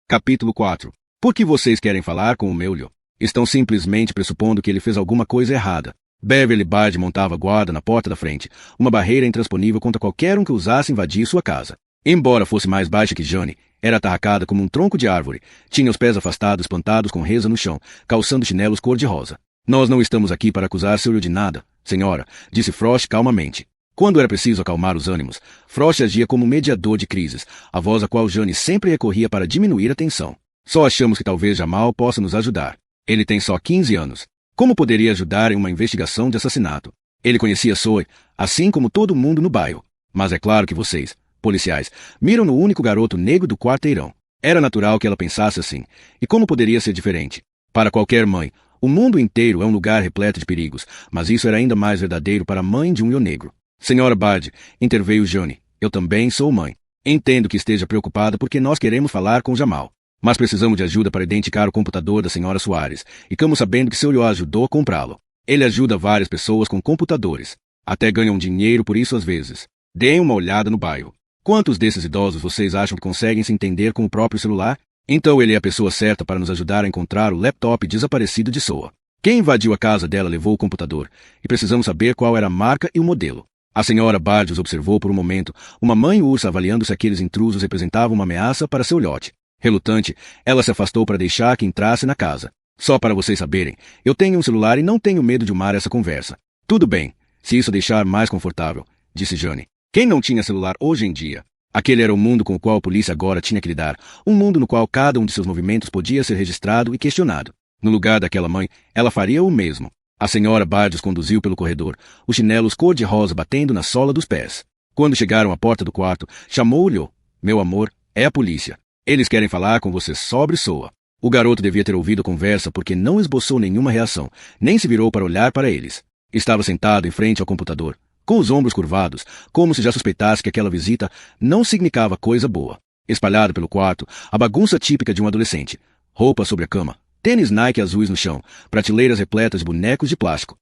Capítulo 4. Por que vocês querem falar com o Meulho? Estão simplesmente pressupondo que ele fez alguma coisa errada. Beverly Bard montava guarda na porta da frente, uma barreira intransponível contra qualquer um que ousasse invadir sua casa. Embora fosse mais baixa que Jane, era atarracada como um tronco de árvore, tinha os pés afastados, plantados com reza no chão, calçando chinelos cor-de-rosa. Nós não estamos aqui para acusar seu de nada, senhora, disse Frost calmamente. Quando era preciso acalmar os ânimos, Frost agia como mediador de crises, a voz a qual Jane sempre recorria para diminuir a tensão. Só achamos que talvez Jamal possa nos ajudar. Ele tem só 15 anos. Como poderia ajudar em uma investigação de assassinato? Ele conhecia Zoe, assim como todo mundo no bairro. Mas é claro que vocês, policiais, miram no único garoto negro do quarteirão. Era natural que ela pensasse assim. E como poderia ser diferente? Para qualquer mãe, o mundo inteiro é um lugar repleto de perigos, mas isso era ainda mais verdadeiro para a mãe de um negro. Senhora Bard, interveio Jane, eu também sou mãe. Entendo que esteja preocupada porque nós queremos falar com Jamal. Mas precisamos de ajuda para identificar o computador da senhora Soares, e ficamos sabendo que seu Lho ajudou a comprá-lo. Ele ajuda várias pessoas com computadores. Até ganham dinheiro por isso às vezes. Deem uma olhada no bairro. Quantos desses idosos vocês acham que conseguem se entender com o próprio celular? Então ele é a pessoa certa para nos ajudar a encontrar o laptop desaparecido de Soa. Quem invadiu a casa dela levou o computador, e precisamos saber qual era a marca e o modelo. A senhora Bard os observou por um momento, uma mãe ursa avaliando se aqueles intrusos representavam uma ameaça para seu lote. Relutante, ela se afastou para deixar que entrasse na casa. Só para vocês saberem, eu tenho um celular e não tenho medo de umar essa conversa. Tudo bem, se isso deixar mais confortável, disse Jane. Quem não tinha celular hoje em dia? Aquele era o mundo com o qual a polícia agora tinha que lidar. Um mundo no qual cada um de seus movimentos podia ser registrado e questionado. No lugar daquela mãe, ela faria o mesmo. A senhora Bard os conduziu pelo corredor, os chinelos cor-de-rosa batendo na sola dos pés. Quando chegaram à porta do quarto, chamou-lhe. Meu amor, é a polícia. Eles querem falar com você sobre Soa. O garoto devia ter ouvido a conversa porque não esboçou nenhuma reação, nem se virou para olhar para eles. Estava sentado em frente ao computador, com os ombros curvados, como se já suspeitasse que aquela visita não significava coisa boa. Espalhado pelo quarto, a bagunça típica de um adolescente. Roupa sobre a cama, tênis Nike azuis no chão, prateleiras repletas de bonecos de plástico.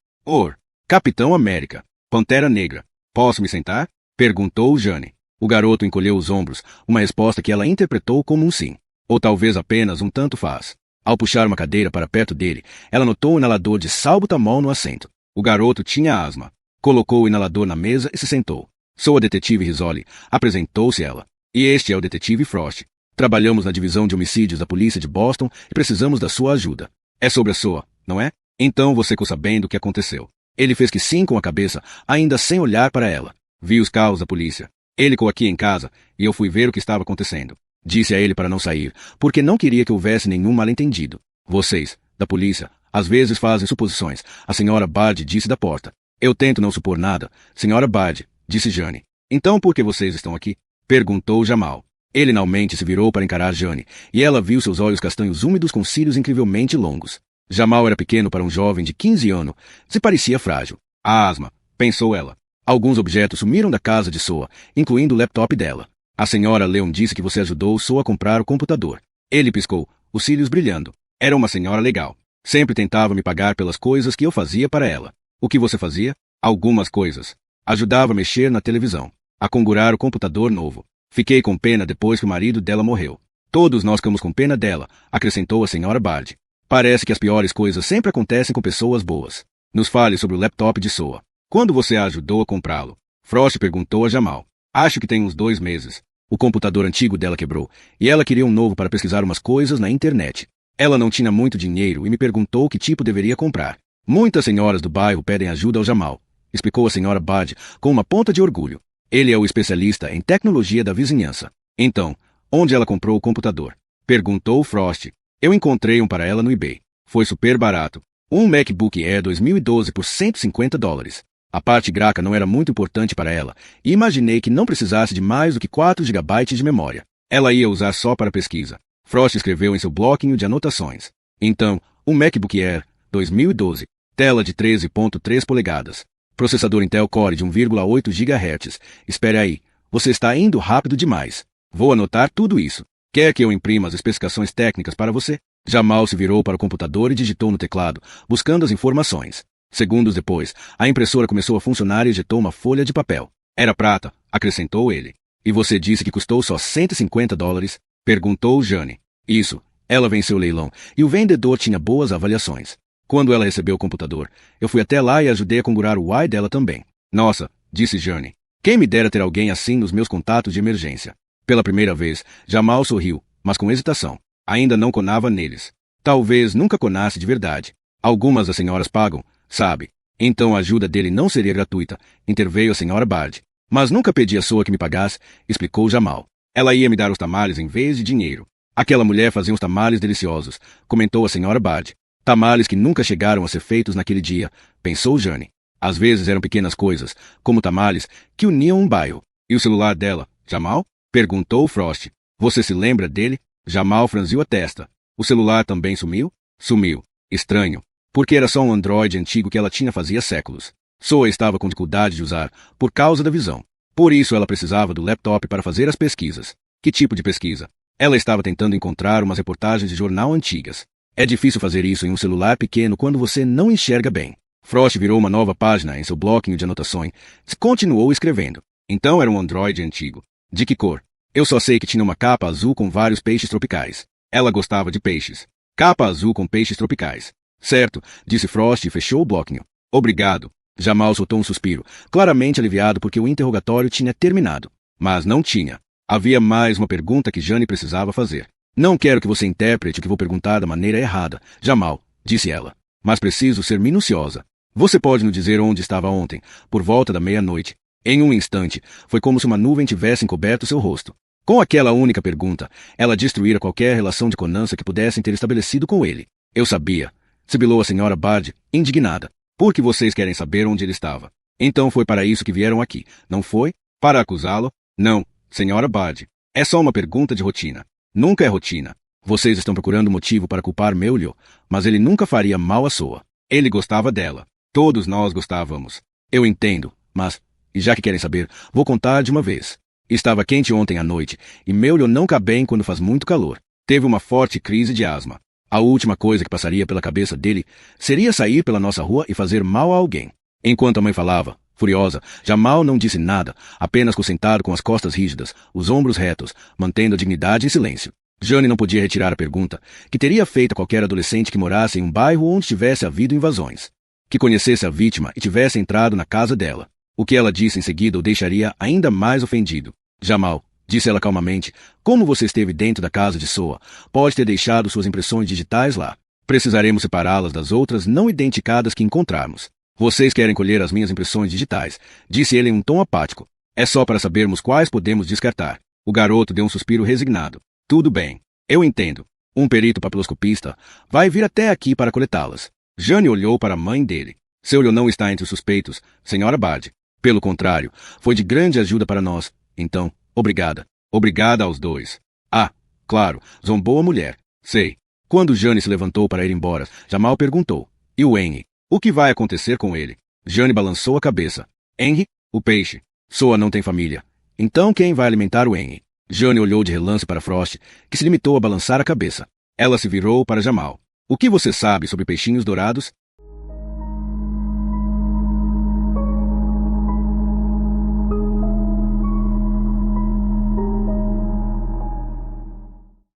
Capitão América, Pantera Negra. Posso me sentar? Perguntou Jane. O garoto encolheu os ombros, uma resposta que ela interpretou como um sim. Ou talvez apenas um tanto faz. Ao puxar uma cadeira para perto dele, ela notou o inalador de salbutamol no assento. O garoto tinha asma. Colocou o inalador na mesa e se sentou. Sou a detetive Rizzoli, apresentou-se ela. E este é o detetive Frost. Trabalhamos na divisão de homicídios da polícia de Boston e precisamos da sua ajuda. É sobre a sua, não é? Então você ficou sabendo o que aconteceu. Ele fez que sim com a cabeça, ainda sem olhar para ela. Vi os carros da polícia. Ele ficou aqui em casa e eu fui ver o que estava acontecendo. Disse a ele para não sair, porque não queria que houvesse nenhum mal-entendido. Vocês, da polícia, às vezes fazem suposições. A senhora Bard disse da porta. Eu tento não supor nada. Senhora Bard, disse Jane. Então por que vocês estão aqui? Perguntou Jamal. Ele finalmente se virou para encarar Jane, e ela viu seus olhos castanhos úmidos com cílios incrivelmente longos. Jamal era pequeno para um jovem de 15 anos, se parecia frágil. A asma, pensou ela. Alguns objetos sumiram da casa de Soa, incluindo o laptop dela. A senhora Leon disse que você ajudou Soa a comprar o computador. Ele piscou, os cílios brilhando. Era uma senhora legal. Sempre tentava me pagar pelas coisas que eu fazia para ela. O que você fazia? Algumas coisas. Ajudava a mexer na televisão, a configurar o computador novo. Fiquei com pena depois que o marido dela morreu. Todos nós ficamos com pena dela, acrescentou a senhora Bard. Parece que as piores coisas sempre acontecem com pessoas boas. Nos fale sobre o laptop de Soa. Quando você a ajudou a comprá-lo? Frost perguntou a Jamal. Acho que tem uns 2 meses. O computador antigo dela quebrou, e ela queria um novo para pesquisar umas coisas na internet. Ela não tinha muito dinheiro e me perguntou que tipo deveria comprar. Muitas senhoras do bairro pedem ajuda ao Jamal, explicou a senhora Bard com uma ponta de orgulho. Ele é o especialista em tecnologia da vizinhança. Então, onde ela comprou o computador? Perguntou Frost. Eu encontrei um para ela no eBay. Foi super barato. Um MacBook Air 2012 por $150. A parte gráfica não era muito importante para ela, e imaginei que não precisasse de mais do que 4 GB de memória. Ela ia usar só para pesquisa. Frost escreveu em seu bloquinho de anotações. Então, um MacBook Air 2012, tela de 13.3 polegadas. Processador Intel Core de 1,8 GHz. Espere aí, você está indo rápido demais. Vou anotar tudo isso. Quer que eu imprima as especificações técnicas para você? Jamal se virou para o computador e digitou no teclado, buscando as informações. Segundos depois, a impressora começou a funcionar e ejetou uma folha de papel. Era prata, acrescentou ele. E você disse que custou só $150? Perguntou Jane. Isso, ela venceu o leilão, e o vendedor tinha boas avaliações. Quando ela recebeu o computador, eu fui até lá e ajudei a configurar o Y dela também. Nossa, disse Jane. Quem me dera ter alguém assim nos meus contatos de emergência. Pela primeira vez, Jamal sorriu, mas com hesitação. Ainda não conava neles. Talvez nunca conasse de verdade. Algumas das senhoras pagam, sabe? Então a ajuda dele não seria gratuita, interveio a senhora Bard. Mas nunca pedi a Soa que me pagasse, explicou Jamal. Ela ia me dar os tamales em vez de dinheiro. Aquela mulher fazia uns tamales deliciosos, comentou a senhora Bard. Tamales que nunca chegaram a ser feitos naquele dia, pensou Jane. Às vezes eram pequenas coisas, como tamales, que uniam um bairro. E o celular dela, Jamal? Perguntou Frost. Você se lembra dele? Jamal franziu a testa. O celular também sumiu? Sumiu. Estranho. Porque era só um Android antigo que ela tinha fazia séculos. Soa estava com dificuldade de usar, por causa da visão. Por isso ela precisava do laptop para fazer as pesquisas. Que tipo de pesquisa? Ela estava tentando encontrar umas reportagens de jornal antigas. É difícil fazer isso em um celular pequeno quando você não enxerga bem. Frost virou uma nova página em seu bloquinho de anotações e continuou escrevendo. Então era um Android antigo. De que cor? Eu só sei que tinha uma capa azul com vários peixes tropicais. Ela gostava de peixes. Capa azul com peixes tropicais. Certo, disse Frost e fechou o bloquinho. Obrigado. Jamal soltou um suspiro, claramente aliviado porque o interrogatório tinha terminado. Mas não tinha. Havia mais uma pergunta que Jane precisava fazer. Não quero que você interprete o que vou perguntar da maneira errada, Jamal, disse ela. Mas preciso ser minuciosa. Você pode nos dizer onde estava ontem, por volta da meia-noite? Em um instante, foi como se uma nuvem tivesse encoberto seu rosto. Com aquela única pergunta, ela destruíra qualquer relação de confiança que pudessem ter estabelecido com ele. Eu sabia, sibilou a senhora Bard, indignada. Por que vocês querem saber onde ele estava? Então foi para isso que vieram aqui, não foi? Para acusá-lo? Não, senhora Bard. É só uma pergunta de rotina. Nunca é rotina. Vocês estão procurando motivo para culpar Meulio, mas ele nunca faria mal à Soa. Ele gostava dela. Todos nós gostávamos. Eu entendo, mas, e já que querem saber, vou contar de uma vez. Estava quente ontem à noite, e Meulio não cai bem quando faz muito calor. Teve uma forte crise de asma. A última coisa que passaria pela cabeça dele seria sair pela nossa rua e fazer mal a alguém. Enquanto a mãe falava, furiosa, Jamal não disse nada, apenas ficou sentado com as costas rígidas, os ombros retos, mantendo a dignidade e silêncio. Jane não podia retirar a pergunta, que teria feito a qualquer adolescente que morasse em um bairro onde tivesse havido invasões, que conhecesse a vítima e tivesse entrado na casa dela. O que ela disse em seguida o deixaria ainda mais ofendido. Jamal, disse ela calmamente, como você esteve dentro da casa de Soa, pode ter deixado suas impressões digitais lá. Precisaremos separá-las das outras não identificadas que encontrarmos. Vocês querem colher as minhas impressões digitais, disse ele em um tom apático. É só para sabermos quais podemos descartar. O garoto deu um suspiro resignado. Tudo bem. Eu entendo. Um perito papiloscopista vai vir até aqui para coletá-las. Jane olhou para a mãe dele. Seu olho não está entre os suspeitos, senhora Bard. Pelo contrário, foi de grande ajuda para nós. Então, obrigada. Obrigada aos dois. Ah, claro, zombou a mulher. Sei. Quando Jane se levantou para ir embora, Jamal perguntou. E o Henry? O que vai acontecer com ele? Jane balançou a cabeça. Henry? O peixe. Soa não tem família. Então quem vai alimentar o Henry? Jane olhou de relance para Frost, que se limitou a balançar a cabeça. Ela se virou para Jamal. O que você sabe sobre peixinhos dourados?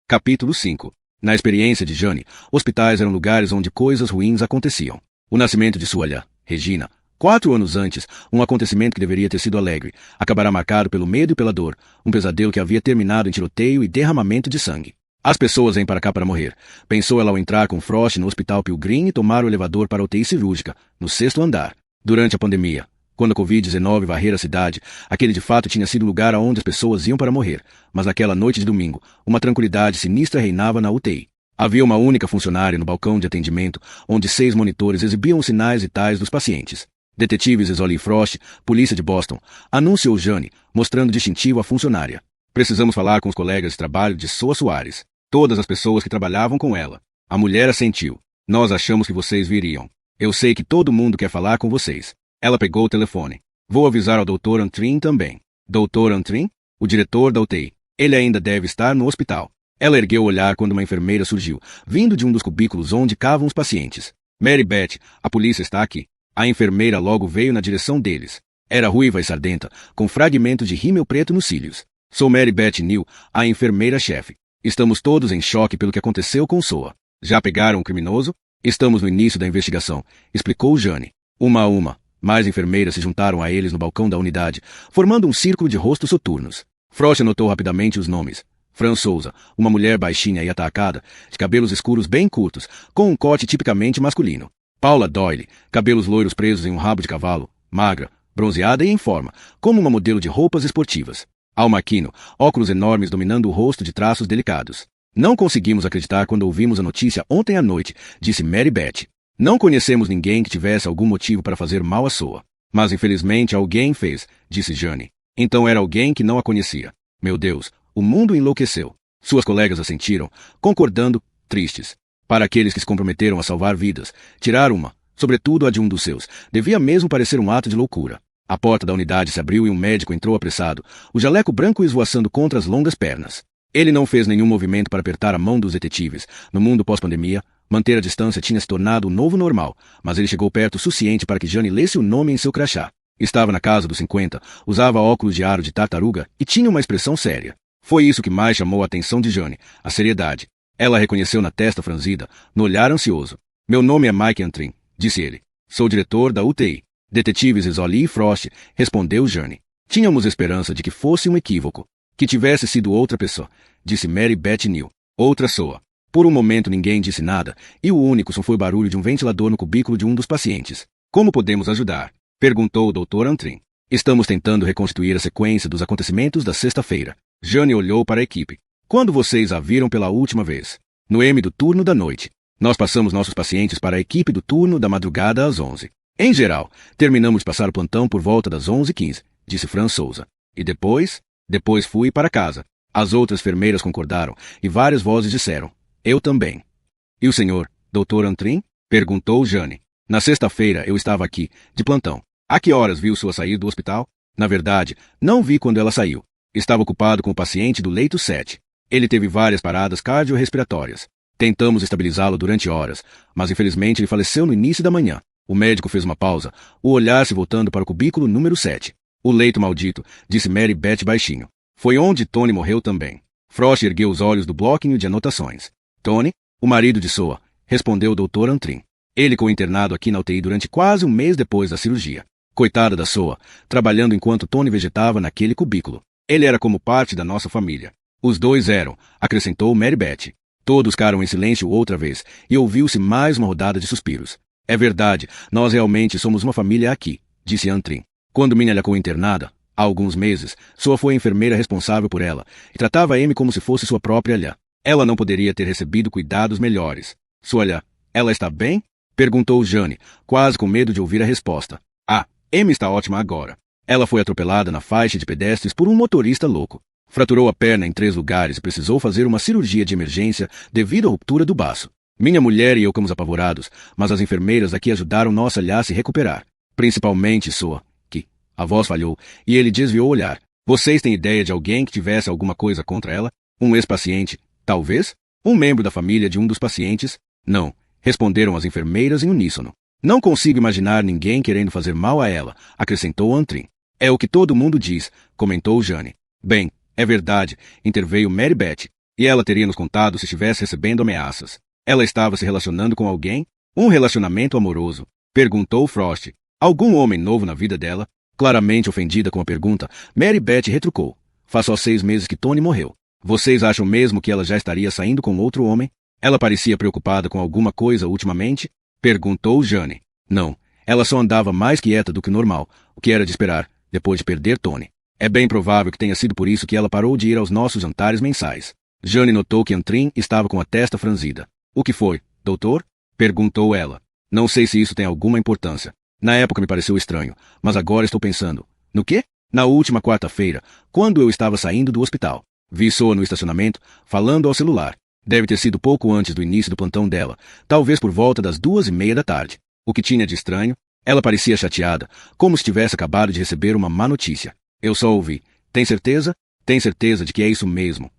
Capítulo 5. Na experiência de Jane, hospitais eram lugares onde coisas ruins aconteciam. O nascimento de sua filha, Regina, 4 anos antes, um acontecimento que deveria ter sido alegre, acabará marcado pelo medo e pela dor, um pesadelo que havia terminado em tiroteio e derramamento de sangue. As pessoas vêm para cá para morrer, pensou ela ao entrar com Frost no Hospital Pilgrim e tomar o elevador para a UTI cirúrgica, no 6º andar. Durante a pandemia, quando a Covid-19 varrera a cidade, aquele de fato tinha sido o lugar aonde as pessoas iam para morrer, mas naquela noite de domingo, uma tranquilidade sinistra reinava na UTI. Havia uma única funcionária no balcão de atendimento, onde 6 monitores exibiam os sinais vitais dos pacientes. Detetives Isoli e Frost, polícia de Boston, anunciou Jane, mostrando distintivo à funcionária. Precisamos falar com os colegas de trabalho de Soa Soares. Todas as pessoas que trabalhavam com ela. A mulher assentiu. Nós achamos que vocês viriam. Eu sei que todo mundo quer falar com vocês. Ela pegou o telefone. Vou avisar ao Dr. Antrim também. Dr. Antrim? O diretor da UTI. Ele ainda deve estar no hospital. Ela ergueu o olhar quando uma enfermeira surgiu, vindo de um dos cubículos onde cavam os pacientes. Mary Beth, a polícia está aqui. A enfermeira logo veio na direção deles. Era ruiva e sardenta, com fragmentos de rímel preto nos cílios. Sou Mary Beth Neal, a enfermeira-chefe. Estamos todos em choque pelo que aconteceu com Soa. Já pegaram o criminoso? Estamos no início da investigação, explicou Jane. Uma a uma, mais enfermeiras se juntaram a eles no balcão da unidade, formando um círculo de rostos soturnos. Frost anotou rapidamente os nomes. Fran Souza, uma mulher baixinha e atacada, de cabelos escuros bem curtos, com um corte tipicamente masculino. Paula Doyle, cabelos loiros presos em um rabo de cavalo, magra, bronzeada e em forma, como uma modelo de roupas esportivas. Alma Aquino, óculos enormes dominando o rosto de traços delicados. Não conseguimos acreditar quando ouvimos a notícia ontem à noite, disse Mary Beth. Não conhecemos ninguém que tivesse algum motivo para fazer mal à Soa. Mas infelizmente alguém fez, disse Jane. Então era alguém que não a conhecia. Meu Deus, o mundo enlouqueceu. Suas colegas assentiram, concordando, tristes. Para aqueles que se comprometeram a salvar vidas, tirar uma, sobretudo a de um dos seus, devia mesmo parecer um ato de loucura. A porta da unidade se abriu e um médico entrou apressado, o jaleco branco esvoaçando contra as longas pernas. Ele não fez nenhum movimento para apertar a mão dos detetives. No mundo pós-pandemia, manter a distância tinha se tornado o novo normal, mas ele chegou perto o suficiente para que Jane lesse o nome em seu crachá. Estava na casa dos 50, usava óculos de aro de tartaruga e tinha uma expressão séria. Foi isso que mais chamou a atenção de Jane, a seriedade. Ela reconheceu na testa franzida, no olhar ansioso. Meu nome é Mike Antrim, disse ele. Sou diretor da UTI. Detetives Isoli e Frost, respondeu Jane. Tínhamos esperança de que fosse um equívoco. Que tivesse sido outra pessoa, disse Mary Beth Neal. Outra Soa. Por um momento ninguém disse nada, e o único som foi o barulho de um ventilador no cubículo de um dos pacientes. Como podemos ajudar? Perguntou o Dr. Antrim. Estamos tentando reconstituir a sequência dos acontecimentos da sexta-feira. Jane olhou para a equipe. Quando vocês a viram pela última vez? No M do turno da noite. Nós passamos nossos pacientes para a equipe do turno da madrugada às 11. Em geral, terminamos de passar o plantão por volta das 11h15, disse Fran Souza. E depois? Depois fui para casa. As outras enfermeiras concordaram, e várias vozes disseram. Eu também. E o senhor, Dr. Antrim? Perguntou Jane. Na sexta-feira eu estava aqui, de plantão. A que horas viu sua sair do hospital? Na verdade, não vi quando ela saiu. Estava ocupado com o paciente do leito 7. Ele teve várias paradas cardiorrespiratórias. Tentamos estabilizá-lo durante horas, mas infelizmente ele faleceu no início da manhã. O médico fez uma pausa, o olhar se voltando para o cubículo número 7. O leito maldito, disse Mary Beth baixinho. Foi onde Tony morreu também. Frost ergueu os olhos do bloquinho de anotações. Tony, o marido de Soa, respondeu o Dr. Antrim. Ele ficou internado aqui na UTI durante quase um mês depois da cirurgia. Coitada da Soa, trabalhando enquanto Tony vegetava naquele cubículo. Ele era como parte da nossa família. Os dois eram, acrescentou Mary Beth. Todos ficaram em silêncio outra vez, e ouviu-se mais uma rodada de suspiros. É verdade, nós realmente somos uma família aqui, disse Antrim. Quando Minha ficou internada, há alguns meses, Soa foi a enfermeira responsável por ela, e tratava Amy como se fosse sua própria lhã. Ela não poderia ter recebido cuidados melhores. Sua lhã, ela está bem? Perguntou Jane, quase com medo de ouvir a resposta. Ah, Amy está ótima agora. Ela foi atropelada na faixa de pedestres por um motorista louco. Fraturou a perna em 3 lugares e precisou fazer uma cirurgia de emergência devido à ruptura do baço. Minha mulher e eu ficamos apavorados, mas as enfermeiras aqui ajudaram nossa lhá a se recuperar. Principalmente Soa, que a voz falhou e ele desviou o olhar. Vocês têm ideia de alguém que tivesse alguma coisa contra ela? Um ex-paciente? Talvez? Um membro da família de um dos pacientes? Não, responderam as enfermeiras em uníssono. Não consigo imaginar ninguém querendo fazer mal a ela, acrescentou Antrim. É o que todo mundo diz, comentou Jane. Bem, é verdade, interveio Mary Beth, e ela teria nos contado se estivesse recebendo ameaças. Ela estava se relacionando com alguém? Um relacionamento amoroso? Perguntou Frost. Algum homem novo na vida dela? Claramente ofendida com a pergunta, Mary Beth retrucou. Faz só 6 meses que Tony morreu. Vocês acham mesmo que ela já estaria saindo com outro homem? Ela parecia preocupada com alguma coisa ultimamente? Perguntou Jane. Não, ela só andava mais quieta do que o normal, o que era de esperar, depois de perder Tony. É bem provável que tenha sido por isso que ela parou de ir aos nossos jantares mensais. Jane notou que Antrim estava com a testa franzida. O que foi, doutor? Perguntou ela. Não sei se isso tem alguma importância. Na época me pareceu estranho, mas agora estou pensando. No quê? Na última quarta-feira, quando eu estava saindo do hospital. Vi Soa no estacionamento, falando ao celular. Deve ter sido pouco antes do início do plantão dela, talvez por volta das 2:30 da tarde. O que tinha de estranho? Ela parecia chateada, como se tivesse acabado de receber uma má notícia. Eu só ouvi. Tem certeza? Tem certeza de que é isso mesmo?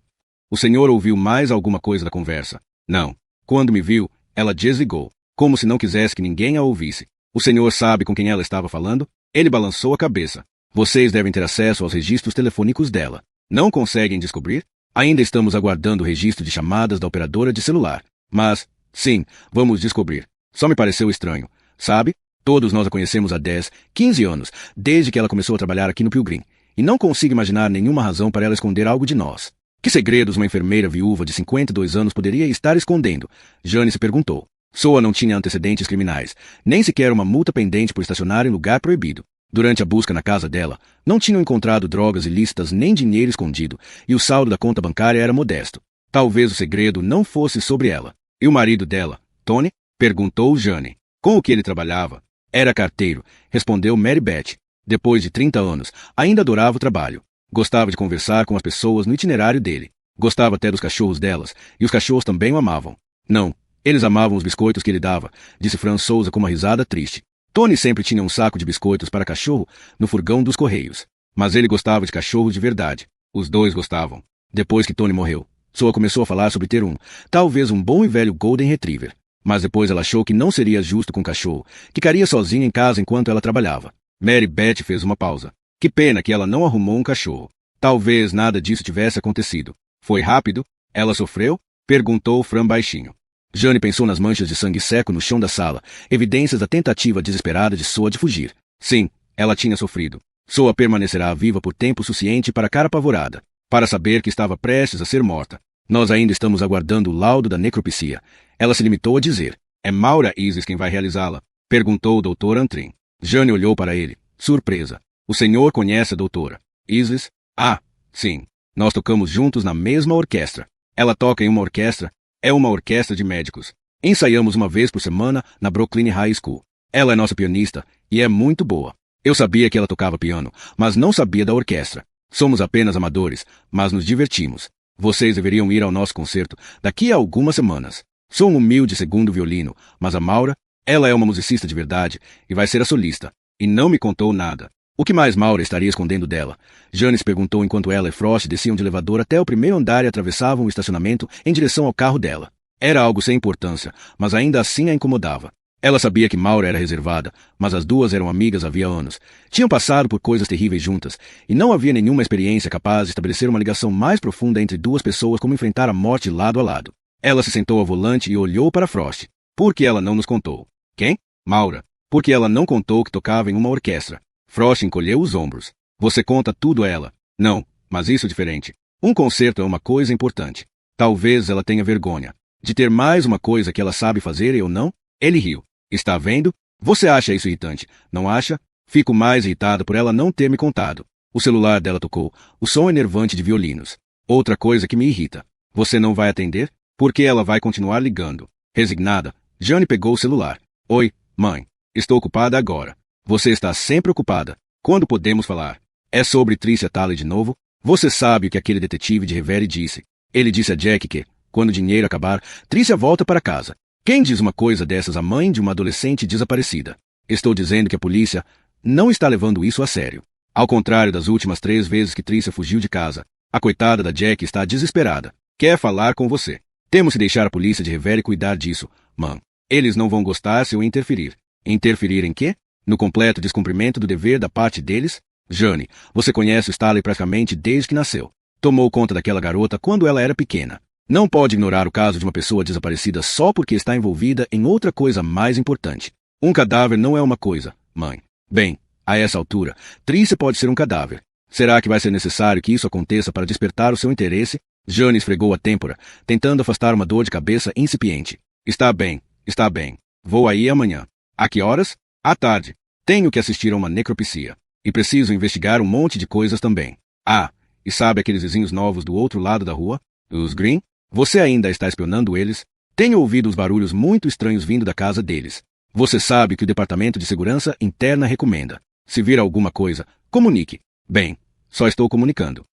O senhor ouviu mais alguma coisa da conversa? Não. Quando me viu, ela desligou, como se não quisesse que ninguém a ouvisse. O senhor sabe com quem ela estava falando? Ele balançou a cabeça. Vocês devem ter acesso aos registros telefônicos dela. Não conseguem descobrir? Ainda estamos aguardando o registro de chamadas da operadora de celular. Mas, sim, vamos descobrir. Só me pareceu estranho. Sabe? Todos nós a conhecemos há 10, 15 anos, desde que ela começou a trabalhar aqui no Pilgrim. E não consigo imaginar nenhuma razão para ela esconder algo de nós. Que segredos uma enfermeira viúva de 52 anos poderia estar escondendo? Jane se perguntou. Soa não tinha antecedentes criminais, nem sequer uma multa pendente por estacionar em lugar proibido. Durante a busca na casa dela, não tinham encontrado drogas ilícitas nem dinheiro escondido, e o saldo da conta bancária era modesto. Talvez o segredo não fosse sobre ela. E o marido dela, Tony? Perguntou Jane. Com o que ele trabalhava? Era carteiro, respondeu Mary Beth. Depois de 30 anos, ainda adorava o trabalho. Gostava de conversar com as pessoas no itinerário dele. Gostava até dos cachorros delas, e os cachorros também o amavam. Não, eles amavam os biscoitos que ele dava, disse Fran Souza com uma risada triste. Tony sempre tinha um saco de biscoitos para cachorro no furgão dos correios. Mas ele gostava de cachorros de verdade. Os dois gostavam. Depois que Tony morreu, Soa começou a falar sobre ter talvez um bom e velho Golden Retriever. Mas depois ela achou que não seria justo com o cachorro, que ficaria sozinha em casa enquanto ela trabalhava. Mary Beth fez uma pausa. Que pena que ela não arrumou um cachorro. Talvez nada disso tivesse acontecido. Foi rápido? Ela sofreu? Perguntou Fran baixinho. Jane pensou nas manchas de sangue seco no chão da sala, evidências da tentativa desesperada de Soa de fugir. Sim, ela tinha sofrido. Soa permanecerá viva por tempo suficiente para a cara apavorada, para saber que estava prestes a ser morta. Nós ainda estamos aguardando o laudo da necropsia. Ela se limitou a dizer. É Maura Isis quem vai realizá-la? Perguntou o Dr. Antrim. Jane olhou para ele, surpresa. O senhor conhece a doutora Isis? Ah, sim. Nós tocamos juntos na mesma orquestra. Ela toca em uma orquestra? É uma orquestra de médicos. Ensaiamos uma vez por semana na Brooklyn High School. Ela é nossa pianista e é muito boa. Eu sabia que ela tocava piano, mas não sabia da orquestra. Somos apenas amadores, mas nos divertimos. Vocês deveriam ir ao nosso concerto daqui a algumas semanas. Sou um humilde segundo violino, mas a Maura, ela é uma musicista de verdade e vai ser a solista. E não me contou nada. O que mais Maura estaria escondendo dela? Jane se perguntou enquanto ela e Frost desciam de elevador até o primeiro andar e atravessavam o estacionamento em direção ao carro dela. Era algo sem importância, mas ainda assim a incomodava. Ela sabia que Maura era reservada, mas as duas eram amigas havia anos. Tinham passado por coisas terríveis juntas, e não havia nenhuma experiência capaz de estabelecer uma ligação mais profunda entre duas pessoas como enfrentar a morte lado a lado. Ela se sentou ao volante e olhou para Frost. Por que ela não nos contou? Quem? Maura. Porque ela não contou que tocava em uma orquestra. Frost encolheu os ombros. Você conta tudo a ela. Não, mas isso é diferente. Um concerto é uma coisa importante. Talvez ela tenha vergonha de ter mais uma coisa que ela sabe fazer e eu não? Ele riu. Está vendo? Você acha isso irritante, não acha? Fico mais irritado por ela não ter me contado. O celular dela tocou. O som enervante de violinos. Outra coisa que me irrita. Você não vai atender? Porque ela vai continuar ligando. Resignada, Jane pegou o celular. Oi, mãe. Estou ocupada agora. Você está sempre ocupada. Quando podemos falar? É sobre Tricia Talley de novo? Você sabe o que aquele detetive de Revere disse. Ele disse a Jack que, quando o dinheiro acabar, Tricia volta para casa. Quem diz uma coisa dessas à mãe de uma adolescente desaparecida? Estou dizendo que a polícia não está levando isso a sério. Ao contrário das últimas 3 vezes que Tricia fugiu de casa, a coitada da Jack está desesperada. Quer falar com você. Temos que deixar a polícia de Revere cuidar disso, mãe. Eles não vão gostar se eu interferir. Interferir em quê? No completo descumprimento do dever da parte deles? Jane, você conhece o Staley praticamente desde que nasceu. Tomou conta daquela garota quando ela era pequena. Não pode ignorar o caso de uma pessoa desaparecida só porque está envolvida em outra coisa mais importante. Um cadáver não é uma coisa, mãe. Bem, a essa altura, Tricia pode ser um cadáver. Será que vai ser necessário que isso aconteça para despertar o seu interesse? Jane esfregou a têmpora, tentando afastar uma dor de cabeça incipiente. Está bem, está bem. Vou aí amanhã. A que horas? À tarde. Tenho que assistir a uma necropsia. E preciso investigar um monte de coisas também. Ah, e sabe aqueles vizinhos novos do outro lado da rua? Os Green? Você ainda está espionando eles? Tenho ouvido uns barulhos muito estranhos vindo da casa deles. Você sabe que o Departamento de Segurança Interna recomenda. Se vir alguma coisa, comunique. Bem, só estou comunicando.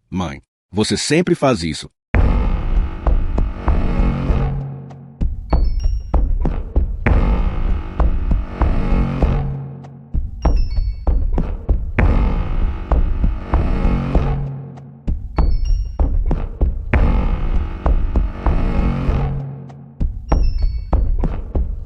Mãe. Você sempre faz isso.